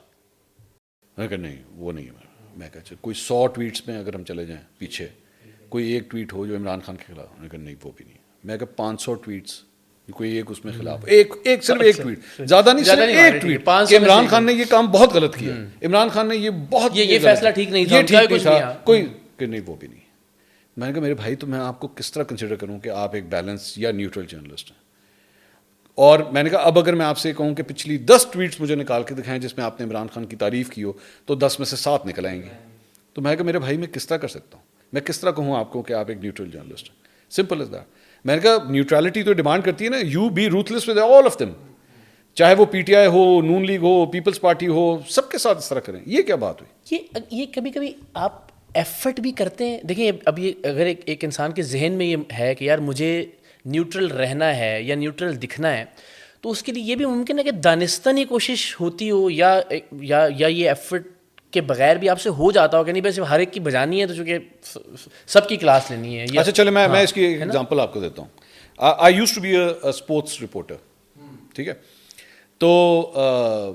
میں نے کہا نہیں وہ نہیں ہے. میں کہا اچھا کوئی 100 ٹویٹس میں اگر ہم چلے جائیں پیچھے، کوئی ایک ٹویٹ ہو جو عمران خان کے خلاف. میں نے کہا نہیں وہ بھی نہیں. میں کہا 500 ٹویٹس، کوئی ایک اس میں خلاف، ایک صرف ایک ٹویٹ، زیادہ نہیں، صرف ایک ٹویٹ کہ عمران خان نے یہ کام بہت غلط کیا، عمران خان نے یہ بہت یہ فیصلہ ٹھیک نہیں تھا، کوئی کہ نہیں وہ بھی نہیں. میں نے کہا میرے بھائی تو میں آپ کو کس طرح کنسیڈر کروں کہ آپ ایک بیلنس یا نیوٹرل جرنلسٹ ہیں؟ اور میں نے کہا اب اگر میں آپ سے کہوں کہ پچھلی 10 ٹویٹس مجھے نکال کے دکھائیں جس میں آپ نے عمران خان کی تعریف کی ہو تو 10 میں سے 7 نکل آئیں گے. تو میں نے کہا میرے بھائی میں کس طرح کر سکتا ہوں، میں کس طرح کہوں آپ کو کہ آپ ایک نیوٹرل جرنلسٹ ہیں؟ Simple is that. میں نے کہا نیوٹرلٹی تو ڈیمانڈ کرتی ہے نا، you be ruthless with all of them, چاہے وہ پی ٹی آئی ہو، نون لیگ ہو، پیپلز پارٹی ہو، سب کے ساتھ اس طرح کریں. یہ کیا بات ہوئی؟ یہ کبھی کبھی آپ ایفرٹ بھی کرتے ہیں. دیکھیں اب یہ اگر ایک انسان کے ذہن میں یہ ہے کہ یار مجھے نیوٹرل رہنا ہے یا نیوٹرل دکھنا ہے، تو اس کے لیے یہ بھی ممکن ہے کہ دانستانی کوشش ہوتی ہو یا یہ ایفرٹ کے بغیر بھی آپ سے ہو جاتا ہو کہ نہیں بس ہر ایک کی بجانی ہے تو چونکہ سب کی کلاس لینی ہے. اچھا چلے میں اس کی ایک ایگزامپل آپ کو دیتا ہوں. I used to be a sports reporter, ٹھیک ہے. تو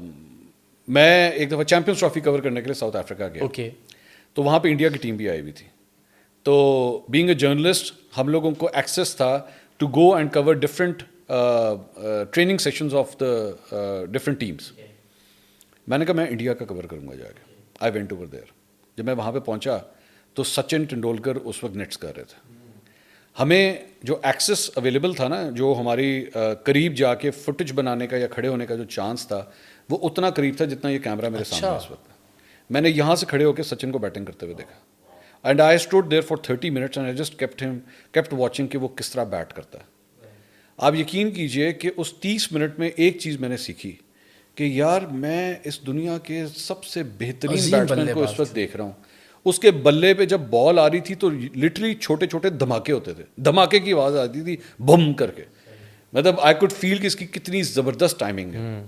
میں ایک دفعہ چیمپئنز ٹرافی کور کرنے کے لیے ساؤتھ افریقہ گیا. اوکے. تو وہاں پہ انڈیا کی ٹیم بھی آئی ہوئی تھی. تو بینگ اے جرنلسٹ ہم لوگوں کو ایکسیس تھا to go and cover different training sessions of the different teams. میں نے کہا میں انڈیا کا کور کروں گا جا کے. I went over there. جب میں وہاں پہ پہنچا تو سچن ٹنڈولکر اس وقت نیٹس کر رہے تھے. ہمیں جو ایکسیس اویلیبل تھا نا، جو ہماری قریب جا کے فوٹیج بنانے کا یا کھڑے ہونے کا جو چانس تھا وہ اتنا قریب تھا جتنا یہ کیمرہ میرے سامنے اس وقت. میں نے یہاں سے کھڑے ہو کے سچن کو بیٹنگ کرتے ہوئے دیکھا. And I stood there for 30 minutes and I just kept watching کہ وہ کس طرح بیٹ کرتا ہے. آپ یقین کیجئے کہ اس 30 منٹ میں ایک چیز میں نے سیکھی کہ یار میں اس دنیا کے سب سے بہترین بیٹسمین کو اس وقت دیکھ رہا ہوں. اس کے بلے پہ جب بال آ رہی تھی تو لٹرلی چھوٹے چھوٹے دھماکے ہوتے تھے، دھماکے کی آواز آتی تھی بم کر کے. مطلب آئی کوڈ فیل کہ اس کی کتنی زبردست ٹائمنگ ہے.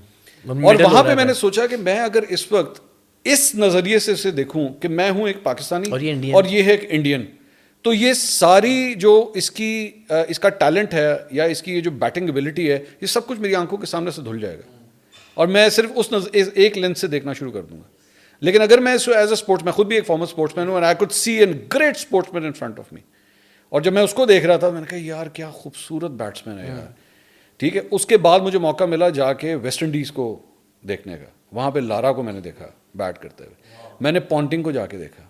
اور وہاں پہ میں نے سوچا کہ میں اگر اس وقت اس نظریے سے اسے دیکھوں کہ میں ہوں ایک پاکستانی اور یہ ہے ایک انڈین، تو یہ ساری جو اس کا ٹیلنٹ ہے یا اس کی یہ جو بیٹنگ ایبلٹی ہے، یہ سب کچھ میری آنکھوں کے سامنے سے دھل جائے گا اور میں صرف اس ایک لینس سے دیکھنا شروع کر دوں گا. لیکن اگر میں ایز اے اسپورٹس، میں خود بھی ایک فارمر اسپورٹس مین ہوں، and I could see an great sportsman in front of me. اور جب میں اس کو دیکھ رہا تھا میں نے کہا یار کیا خوبصورت بیٹسمین ہے یار. ٹھیک ہے. اس کے بعد مجھے موقع ملا جا کے ویسٹ انڈیز کو دیکھنے کا. وہاں پہ لارا کو میں نے دیکھا بیٹ کرتے ہوئے، میں نے پونٹنگ کو جا کے دیکھا.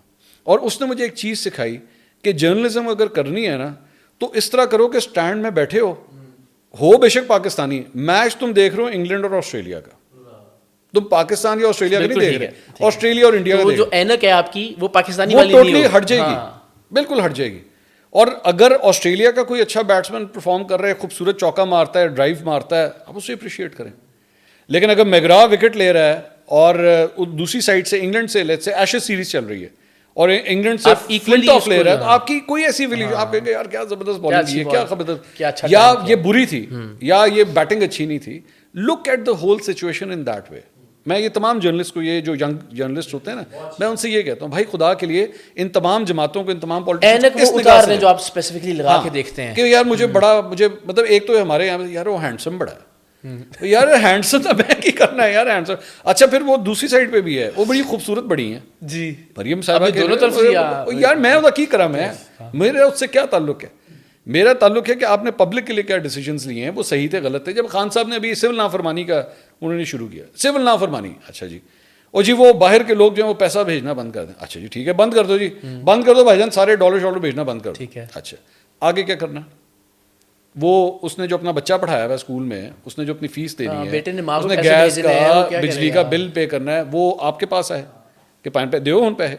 اور اس نے مجھے ایک چیز سکھائی کہ جرنلزم اگر کرنی ہے نا تو اس طرح کرو کہ اسٹینڈ میں بیٹھے ہو ہو بے شک پاکستانی, میچ تم دیکھ رہے ہو انگلینڈ اور آسٹریلیا کا, تم پاکستان یا آسٹریلیا کا نہیں دیکھ رہے, آسٹریلیا اور انڈیا کا وہ دیکھ جو اینک ہے آپ کی وہ پاکستانی والی نہیں ٹوٹلی ہٹ جائے گی, بالکل ہٹ جائے گی. اور اگر آسٹریلیا کا کوئی اچھا بیٹسمین پرفارم کر رہا ہے, خوبصورت چوکا مارتا ہے, ڈرائیو مارتا ہے, آپ اسے اپریشیٹ کریں. لیکن اگر میگرا وکٹ لے رہا ہے اور دوسری سائڈ سے انگلینڈ سے لیٹس سے ایشز سیریز چل رہی ہے اور انگلینڈ سے فلنٹ آف لے رہا ہے, تو آپ کی کوئی ایسی ویلیو, آپ کہیں گے یار کیا زبردست بالنگ ہے, کیا زبردست, یا یہ بری تھی یا یہ بیٹنگ اچھی نہیں تھی. Look at the whole situation in that way. میں یہ تمام جرنلسٹ کو, یہ جو ینگ جرنلسٹ ہوتے ہیں نا, میں ان سے یہ کہتا ہوں بھائی خدا کے لیے ان تمام جماعتوں کو, ان تمام پالیٹیشن جو آپ اسپیسیفکلی لگا کے دیکھتے ہیں کہ یار مجھے مطلب ایک تو ہمارے یہاں یار وہ ہینڈسم بڑا ہے, یار ہینڈسم تو میں کی کرنا ہے یار ہینڈسم. اچھا پھر وہ دوسری سائڈ پہ بھی ہے, وہ بڑی خوبصورت بڑی ہیں جی, مریم صاحبہ دونوں طرف یار میں وہ کی کرا, میں میرا اس سے کیا تعلق ہے. میرا تعلق ہے کہ آپ نے پبلک کے لیے کیا ڈیسیجنس لیے ہیں, وہ صحیح تھے غلط تھے. جب خان صاحب نے ابھی سول نافرمانی کا انہوں نے شروع کیا, سول نافرمانی, اچھا جی, اور جی وہ باہر کے لوگ جو ہیں وہ پیسہ بھیجنا بند کر دیں, اچھا جی ٹھیک ہے بند کر دو, جی بند کر دو بھائی جان, سارے ڈالر شالر بھیجنا بند کر دو, ٹھیک ہے. اچھا آگے کیا کرنا, وہ اس نے جو اپنا بچہ پڑھایا ہوا ہے اسکول میں, اس نے جو اپنی فیس دینی ہے, اس نے گیس کا بجلی کا بل پے کرنا ہے, وہ آپ کے پاس ہے کہ پہ دیو ان پہ ہے.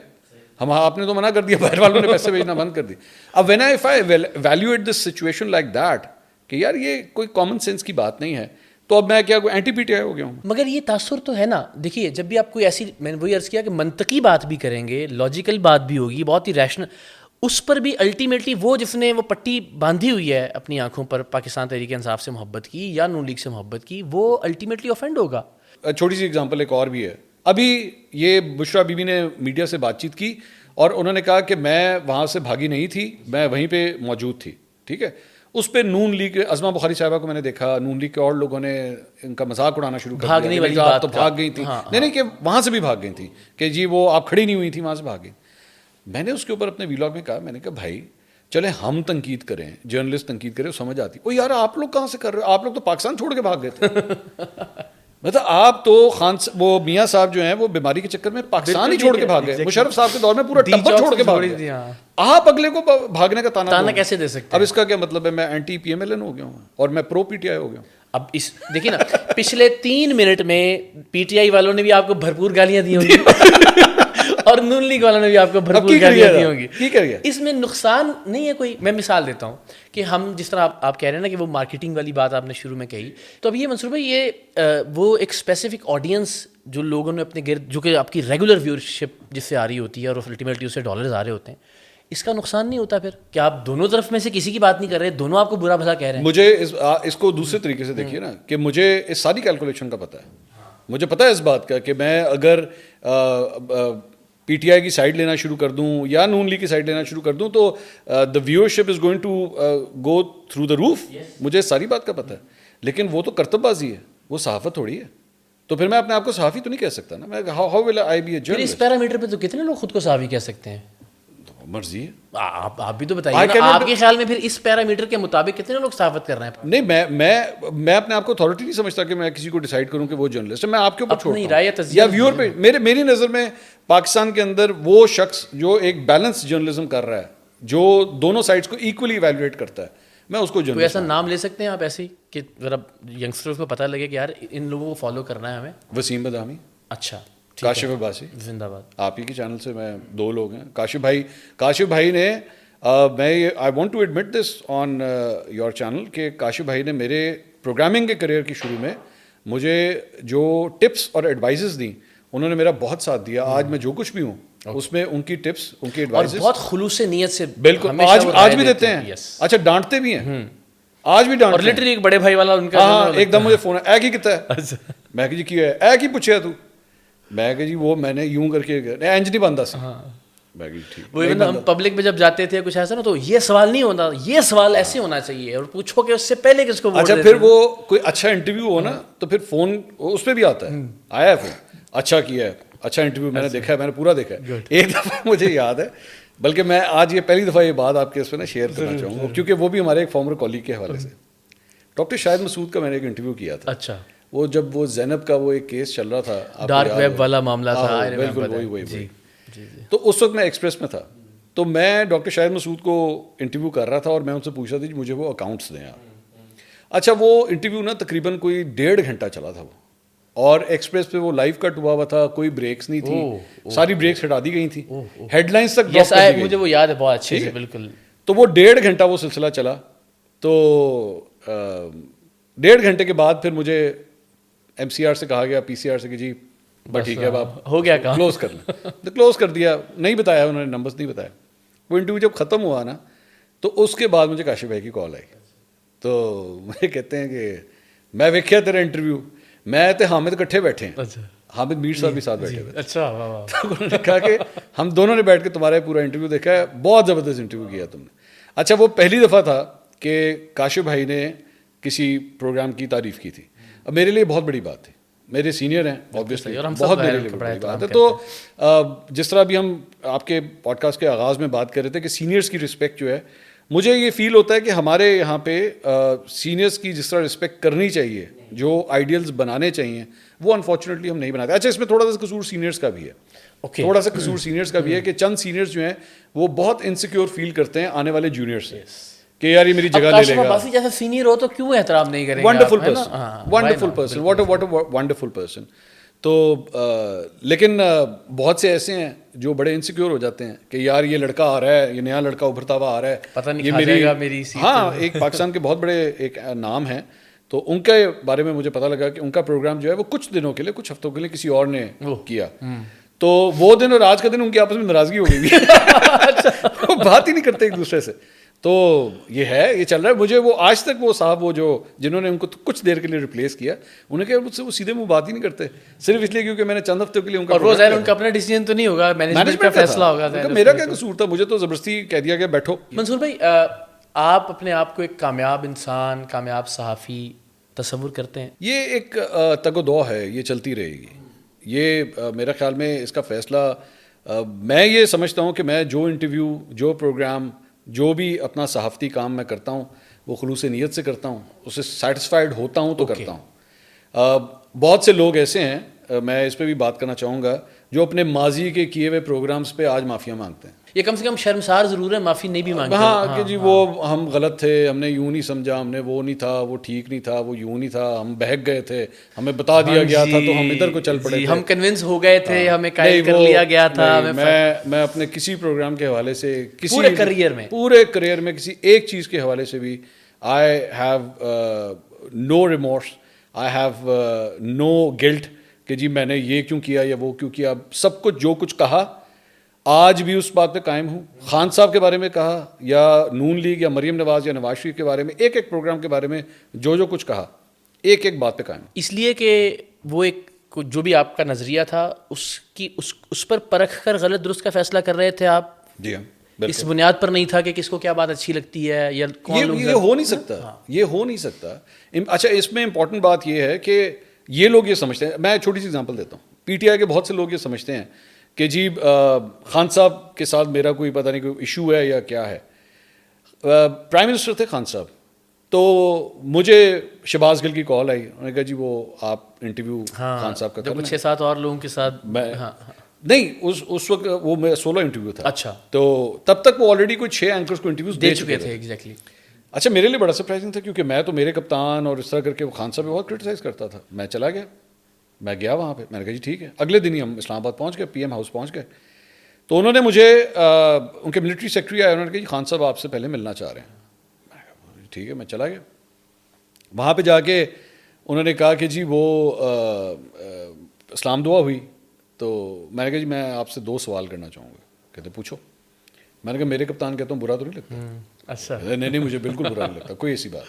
آپ نے تو منع کر دیا, باہر والوں نے پیسے بھیجنا بند کر دی. اب when if I ویلیویٹ this situation like that کہ یار یہ کوئی کامن سینس کی بات نہیں ہے, تو اب میں کیا کوئی اینٹی پی ٹی آئی ہو گیا ہوں. مگر یہ تاثر تو ہے نا. دیکھیے جب بھی آپ کوئی ایسی, میں نے وہی عرض کیا کہ منطقی بات بھی کریں گے, لاجیکل بات بھی ہوگی, بہت ہی ریشنل, اس پر بھی الٹیمیٹلی وہ جس نے وہ پٹی باندھی ہوئی ہے اپنی آنکھوں پر پاکستان تحریک انصاف سے محبت کی یا نون لیگ سے محبت کی, وہ الٹیمیٹلی آفینڈ ہوگا. چھوٹی سی ایگزامپل ایک اور بھی ہے. ابھی یہ بشرا بی بی نے میڈیا سے بات چیت کی اور انہوں نے کہا کہ میں وہاں سے بھاگی نہیں تھی, میں وہیں پہ موجود تھی, ٹھیک ہے. اس پہ نون لیگ, عظمہ بخاری صاحبہ کو میں نے دیکھا, نون لیگ کے اور لوگوں نے ان کا مذاق اڑانا شروع کر دیا, آپ تو بھاگ گئی تھی. نہیں کہ وہاں سے بھی بھاگ گئی تھی کہ جی وہ آپ کھڑی نہیں ہوئی تھی, وہاں سے بھاگ گئی. میں نے اس کے اوپر اپنے ویلاگ میں کہا, میں نے کہا بھائی چلے ہم تنقید کریں, جرنلسٹ تنقید کریں, سمجھ آتی, او یار آپ لوگ کہاں سے کر رہے ہو, آپ لوگ تو پاکستان چھوڑ کے بھاگ گئے تھے. مطلب آپ تو وہ میاں صاحب جو ہیں وہ بیماری کے چکر میں پاکستان ہی چھوڑ کے بھاگ گئے. مشرف صاحب کے دور میں پورا ٹبر چھوڑ کے بھاگ گئے, آپ اگلے کو بھاگنے کا تانا کیسے دے سکتے. اب اس کا کیا مطلب ہے, میں anti P M L N ہو گیا ہوں اور میں پرو پی ٹی آئی ہو گیا ہوں. اب اس دیکھیے نا, پچھلے 3 منٹ میں پی ٹی آئی والوں نے بھی آپ کو بھرپور گالیاں دی ہوں گی اور نون لیگ والوں نے بھی آپ کو بھرپور گالیاں دی ہوں گی. اس میں نقصان نہیں ہے کوئی. میں مثال دیتا ہوں کہ ہم جس طرح آپ کہہ رہے ہیں نا کہ وہ مارکیٹنگ والی بات آپ نے شروع میں کہی, تو اب یہ منصور بھائی یہ وہ ایک اسپیسیفک آڈینس جو لوگوں نے اپنے گرد, جو کہ آپ کی ریگولر ویورشپ جس سے آ رہی ہوتی ہے اور الٹیمیٹلی اس سے ڈالرز آ رہے ہوتے ہیں, اس کا نقصان نہیں ہوتا پھر کہ آپ دونوں طرف میں سے کسی کی بات نہیں کر رہے, دونوں آپ کو برا بھلا کہہ رہے ہیں. مجھے اس کو دوسرے طریقے سے دیکھیے نا کہ مجھے اس ساری کیلکولیشن کا پتہ ہے, مجھے پتہ ہے اس بات کا کہ میں اگر پی ٹی آئی کی سائڈ لینا شروع کر دوں یا نون لیگ کی سائڈ لینا شروع کر دوں تو the viewership is going to go through the roof. مجھے ساری بات کا پتہ ہے, لیکن وہ تو کرتب بازی ہے, وہ صحافت تھوڑی ہے. تو پھر میں اپنے آپ کو صحافی تو نہیں کہہ سکتا نا. میں how will I be a journalist. اس پیرامیٹر پہ تو کتنے لوگ خود کو صحافی کہہ سکتے ہیں, مرضی ہے. آپ بھی تو بتائیے آپ کے خیال میں پھر اس پیرامیٹر کے مطابق کتنے لوگ صحافت کر رہے ہیں. نہیں میں اپنے آپ کو اتھارٹی نہیں سمجھتا کہ میں کسی کو ڈیسائیڈ کروں کہ وہ جرنلسٹ ہے. میں آپ کے اوپر چھوڑتا ہوں یا ویور پہ. میری نظر میں پاکستان کے اندر وہ شخص جو ایک بیلنس جرنلزم کر رہا ہے, جو دونوں سائڈس کو ایکولی ایویلویٹ کرتا ہے, میں اس کو کوئی ایسا نام لے سکتے ہیں آپ ایسے ہی کہ ذرا ینگسٹرز کو پتہ لگے کہ یار ان لوگوں کو فالو کرنا ہے ہمیں. وسیم بدامی, اچھا, کاشف عباسی, زندہ باد. آپ ہی کے چینل سے میں 2 لوگ ہیں. کاشف بھائی نے میں I want to admit this on your channel کہ کاشف بھائی نے میرے پروگرامنگ کے کریئر کی شروع میں مجھے جو ٹپس اور ایڈوائزز دیں, انہوں نے میرا بہت ساتھ دیا. آج میں جو کچھ بھی ہوں اس میں ان کی ٹپس, ان کی ایڈوائزز بہت خلوص نیت سے بالکل آج بھی دیتے ہیں. اچھا ڈانٹتے بھی ہیں, آج بھی ڈانٹتے ہیں. لٹرلی ایک بڑے بھائی والا ان کا, ہاں ایک دم مجھے فون ہے, کی کتا ہے, میں کہ جی کی ہے, کی پوچھے تو, میں کہ جی وہ میں نے یوں کر کے اینج نہیں بنتا سی. وہ ہم پبلک میں جب جاتے تھے کچھ ایسا نا, تو یہ سوال نہیں ہوتا, یہ سوال ایسے ہونا چاہیے اور پوچھو کہ اس سے پہلے کس کو. اچھا پھر وہ کوئی اچھا انٹرویو ہو نا تو پھر فون اس پہ بھی آتا ہے, آیا ہے فون, اچھا کیا ہے, اچھا انٹرویو میں نے دیکھا ہے, میں نے پورا دیکھا ہے. ایک دفعہ مجھے یاد ہے, بلکہ میں آج یہ پہلی دفعہ یہ بات آپ کے اس پہ نا شیئر کرنا چاہوں گا, کیونکہ وہ بھی ہمارے ایک فارمر کالیگ کے حوالے سے. ڈاکٹر شاہد مسعود کا میں نے ایک انٹرویو کیا تھا. اچھا, وہ جب وہ زینب کا وہ ایک کیس چل رہا تھا, ڈارک ویب والا معاملہ تھا, بالکل وہی. تو اس وقت میں ایکسپریس میں تھا, تو میں ڈاکٹر شاہد مسعود کو انٹرویو کر رہا تھا اور میں ان سے پوچھ رہا تھا کہ مجھے وہ اکاؤنٹس دیں آپ. اچھا وہ انٹرویو نا تقریباً کوئی 1.5 گھنٹہ چلا تھا وہ, اور ایکسپریس پہ وہ لائیو کٹ ہوا تھا, کوئی بریکس نہیں تھی, ساری بریکس ہٹا دی گئی تھیں, ہیڈ لائنس تک ڈراپ کر دی گئی. مجھے وہ یاد ہے بہت اچھے سے, بالکل. تو وہ 1.5 گھنٹہ وہ سلسلہ چلا. تو 1.5 گھنٹے کے بعد پھر مجھے ایم سی آر سے کہا گیا, پی سی آر سے, کہ جی بس ٹھیک ہے اب آپ ہو گیا کلوز کر لیں. تو کلوز کر دیا, نہیں بتایا انہوں نے, نمبرز نہیں بتایا. وہ انٹرویو جب ختم ہوا نا تو اس کے بعد مجھے کاشف بھائی کی کال آئی. تو مجھے کہتے ہیں کہ میں ویکھیا تیرا انٹرویو, میں تے حامد کٹھے بیٹھے ہیں, حامد میر صاحب بھی ساتھ بیٹھے ہوئے. اچھا. تو انہوں نے کہا کہ ہم دونوں نے بیٹھ کے تمہارا پورا انٹرویو دیکھا ہے, بہت زبردست انٹرویو کیا تم نے. اچھا وہ پہلی دفعہ تھا کہ کاشف بھائی نے کسی پروگرام کی تعریف کی تھی. اب میرے لیے بہت بڑی بات تھی, میرے سینئر ہیں آبویسلی, بہت میرے لیے بڑی بات ہے. تو جس طرح بھی ہم آپ کے پوڈ کاسٹ کے آغاز میں بات کر رہے تھے کہ سینئرس کی رسپیکٹ جو ہے, مجھے یہ فیل ہوتا ہے کہ ہمارے یہاں پہ سینئرس کی جس طرح رسپیکٹ کرنی چاہیے, جو آئیڈیلز بنانے چاہیے, وہ انفارچونیٹلی ہم نہیں بناتے. اچھا اس میں تھوڑا سا قصور سینئرس کا بھی ہے, تھوڑا سا قصور سینئرس کا بھی ہے کہ چند سینئرس جو ہیں وہ بہت انسیکیور فیل کرتے ہیں آنے والے جونیئر سے, کہ یار یہ میری جگہ لے لے گا. باسی جیسا سینئر ہو تو کیوں احترام نہیں کریں گے. Wonderful person, wonderful person, what a wonderful person. تو لیکن بہت سے ایسے ہیں جو بڑے انسیکیور ہو جاتے ہیں کہ یار یہ لڑکا آ رہا ہے, یہ نیا لڑکا ابھرتا ہوا آ رہا ہے, پتہ نہیں کھا جائے گا میری سیٹ. ہاں ایک پاکستان کے بہت بڑے ایک نام ہیں, تو ان کے بارے میں مجھے پتہ لگا کہ ان کا پروگرام جو ہے وہ کچھ دنوں کے لیے, کچھ ہفتوں کے لیے کسی اور نے کیا. تو وہ دن اور آج کا دن ان کی آپس میں ناراضگی ہو گئی تھی, وہ بات ہی نہیں کرتے ایک دوسرے سے. تو یہ ہے, یہ چل رہا ہے. مجھے وہ آج تک وہ صاحب وہ جو جنہوں نے ان کو کچھ دیر کے لیے ریپلیس کیا, انہیں کہا مجھ سے وہ سیدھے منہ بات ہی نہیں کرتے, صرف اس لیے کیونکہ میں نے چند ہفتوں کے لیے ان کا, اور وہ ظاہر ان کا اپنا ڈیسیژن تو نہیں ہوگا, مینجمنٹ کا فیصلہ ہوگا. میرا کیا قصور تھا, مجھے تو زبردستی کہہ دیا گیا بیٹھو. منصور بھائی, آپ اپنے آپ کو ایک کامیاب انسان, کامیاب صحافی تصور کرتے ہیں؟ یہ ایک تگ و دو ہے, یہ چلتی رہے گی. یہ میرا خیال میں اس کا فیصلہ, میں یہ سمجھتا ہوں کہ میں جو انٹرویو, جو پروگرام, جو بھی اپنا صحافتی کام میں کرتا ہوں وہ خلوص نیت سے کرتا ہوں, اس سے سیٹسفائیڈ ہوتا ہوں تو کرتا ہوں. بہت سے لوگ ایسے ہیں, میں اس پہ بھی بات کرنا چاہوں گا, جو اپنے ماضی کے کیے ہوئے پروگرامز پہ آج معافیاں مانگتے ہیں. یہ کم سے کم شرمسار ضرور ہے, معافی نہیں بھی مانگتے. ہاں کہ جی وہ ہم غلط تھے, ہم نے یوں نہیں سمجھا, ہم نے وہ نہیں تھا, وہ ٹھیک نہیں تھا, وہ یوں نہیں تھا, ہم بہک گئے تھے, ہمیں بتا دیا گیا تھا تو ہم ادھر کو چل پڑے تھے, ہم کنونس ہو گئے تھے, ہمیں قائل کر لیا گیا تھا. میں اپنے کسی پروگرام کے حوالے سے, کسی پورے کریئر میں کسی ایک چیز کے حوالے سے بھی I have no remorse, I have no guilt کہ جی میں نے یہ کیوں کیا یا وہ کیوں کیا. سب کچھ جو کچھ کہا آج بھی اس بات پہ قائم ہوں. خان صاحب کے بارے میں کہا, یا نون لیگ, یا مریم نواز, یا نواز شریف کے بارے میں, ایک ایک پروگرام کے بارے میں جو کچھ کہا, ایک ایک بات پہ قائم. اس لیے کہ وہ ایک جو بھی آپ کا نظریہ تھا اس پر پرکھ کر غلط درست کا فیصلہ کر رہے تھے آپ. جی ہاں, اس بنیاد پر نہیں تھا کہ کس کو کیا بات اچھی لگتی ہے یا یہ ہو نہیں سکتا, یہ ہو نہیں سکتا. اچھا اس میں امپورٹنٹ بات یہ ہے کہ یہ لوگ یہ سمجھتے ہیں, میں چھوٹی سی اگزامپل دیتا ہوں, پی ٹی آئی کے بہت سے لوگ یہ سمجھتے ہیں کہ جی خان صاحب کے ساتھ میرا کوئی پتہ نہیں کوئی ایشو ہے یا کیا ہے. پرائم منسٹر تھے خان صاحب, تو مجھے شہباز گل کی کال آئی, انہوں نے کہا جی وہ آپ انٹرویو خان صاحب کا کرنا. 6-7 اور لوگوں کے ساتھ نہیں, اس وقت وہ میرا سولو انٹرویو تھا. اچھا, تو تب تک وہ آلریڈی کوئی 6 اینکرز کو انٹرویوز دے چکے تھے. ایگزیکٹلی. اچھا میرے لیے بڑا سرپرائزنگ تھا, کیونکہ میں تو میرے کپتان اور اس طرح کر کے وہ خان صاحب بہت کرٹیسائز کرتا تھا. میں چلا گیا, میں گیا وہاں پہ, میں نے کہا جی ٹھیک ہے. اگلے دن ہی ہم اسلام آباد پہنچ گئے, پی ایم ہاؤس پہنچ گئے. تو انہوں نے مجھے, ان کے ملٹری سیکرٹری آئے, انہوں نے کہا جی خان صاحب آپ سے پہلے ملنا چاہ رہے ہیں. میں کہا ٹھیک ہے, میں چلا گیا. وہاں پہ جا کے انہوں نے کہا کہ جی وہ اسلام دعا ہوئی. تو میں نے کہا جی میں آپ سے 2 سوال کرنا چاہوں گا. کہتے پوچھو. میں نے کہا میرے کپتان کہتا ہوں برا تو نہیں لگتا. اچھا, نہیں مجھے بالکل برا نہیں لگتا, کوئی ایسی بات.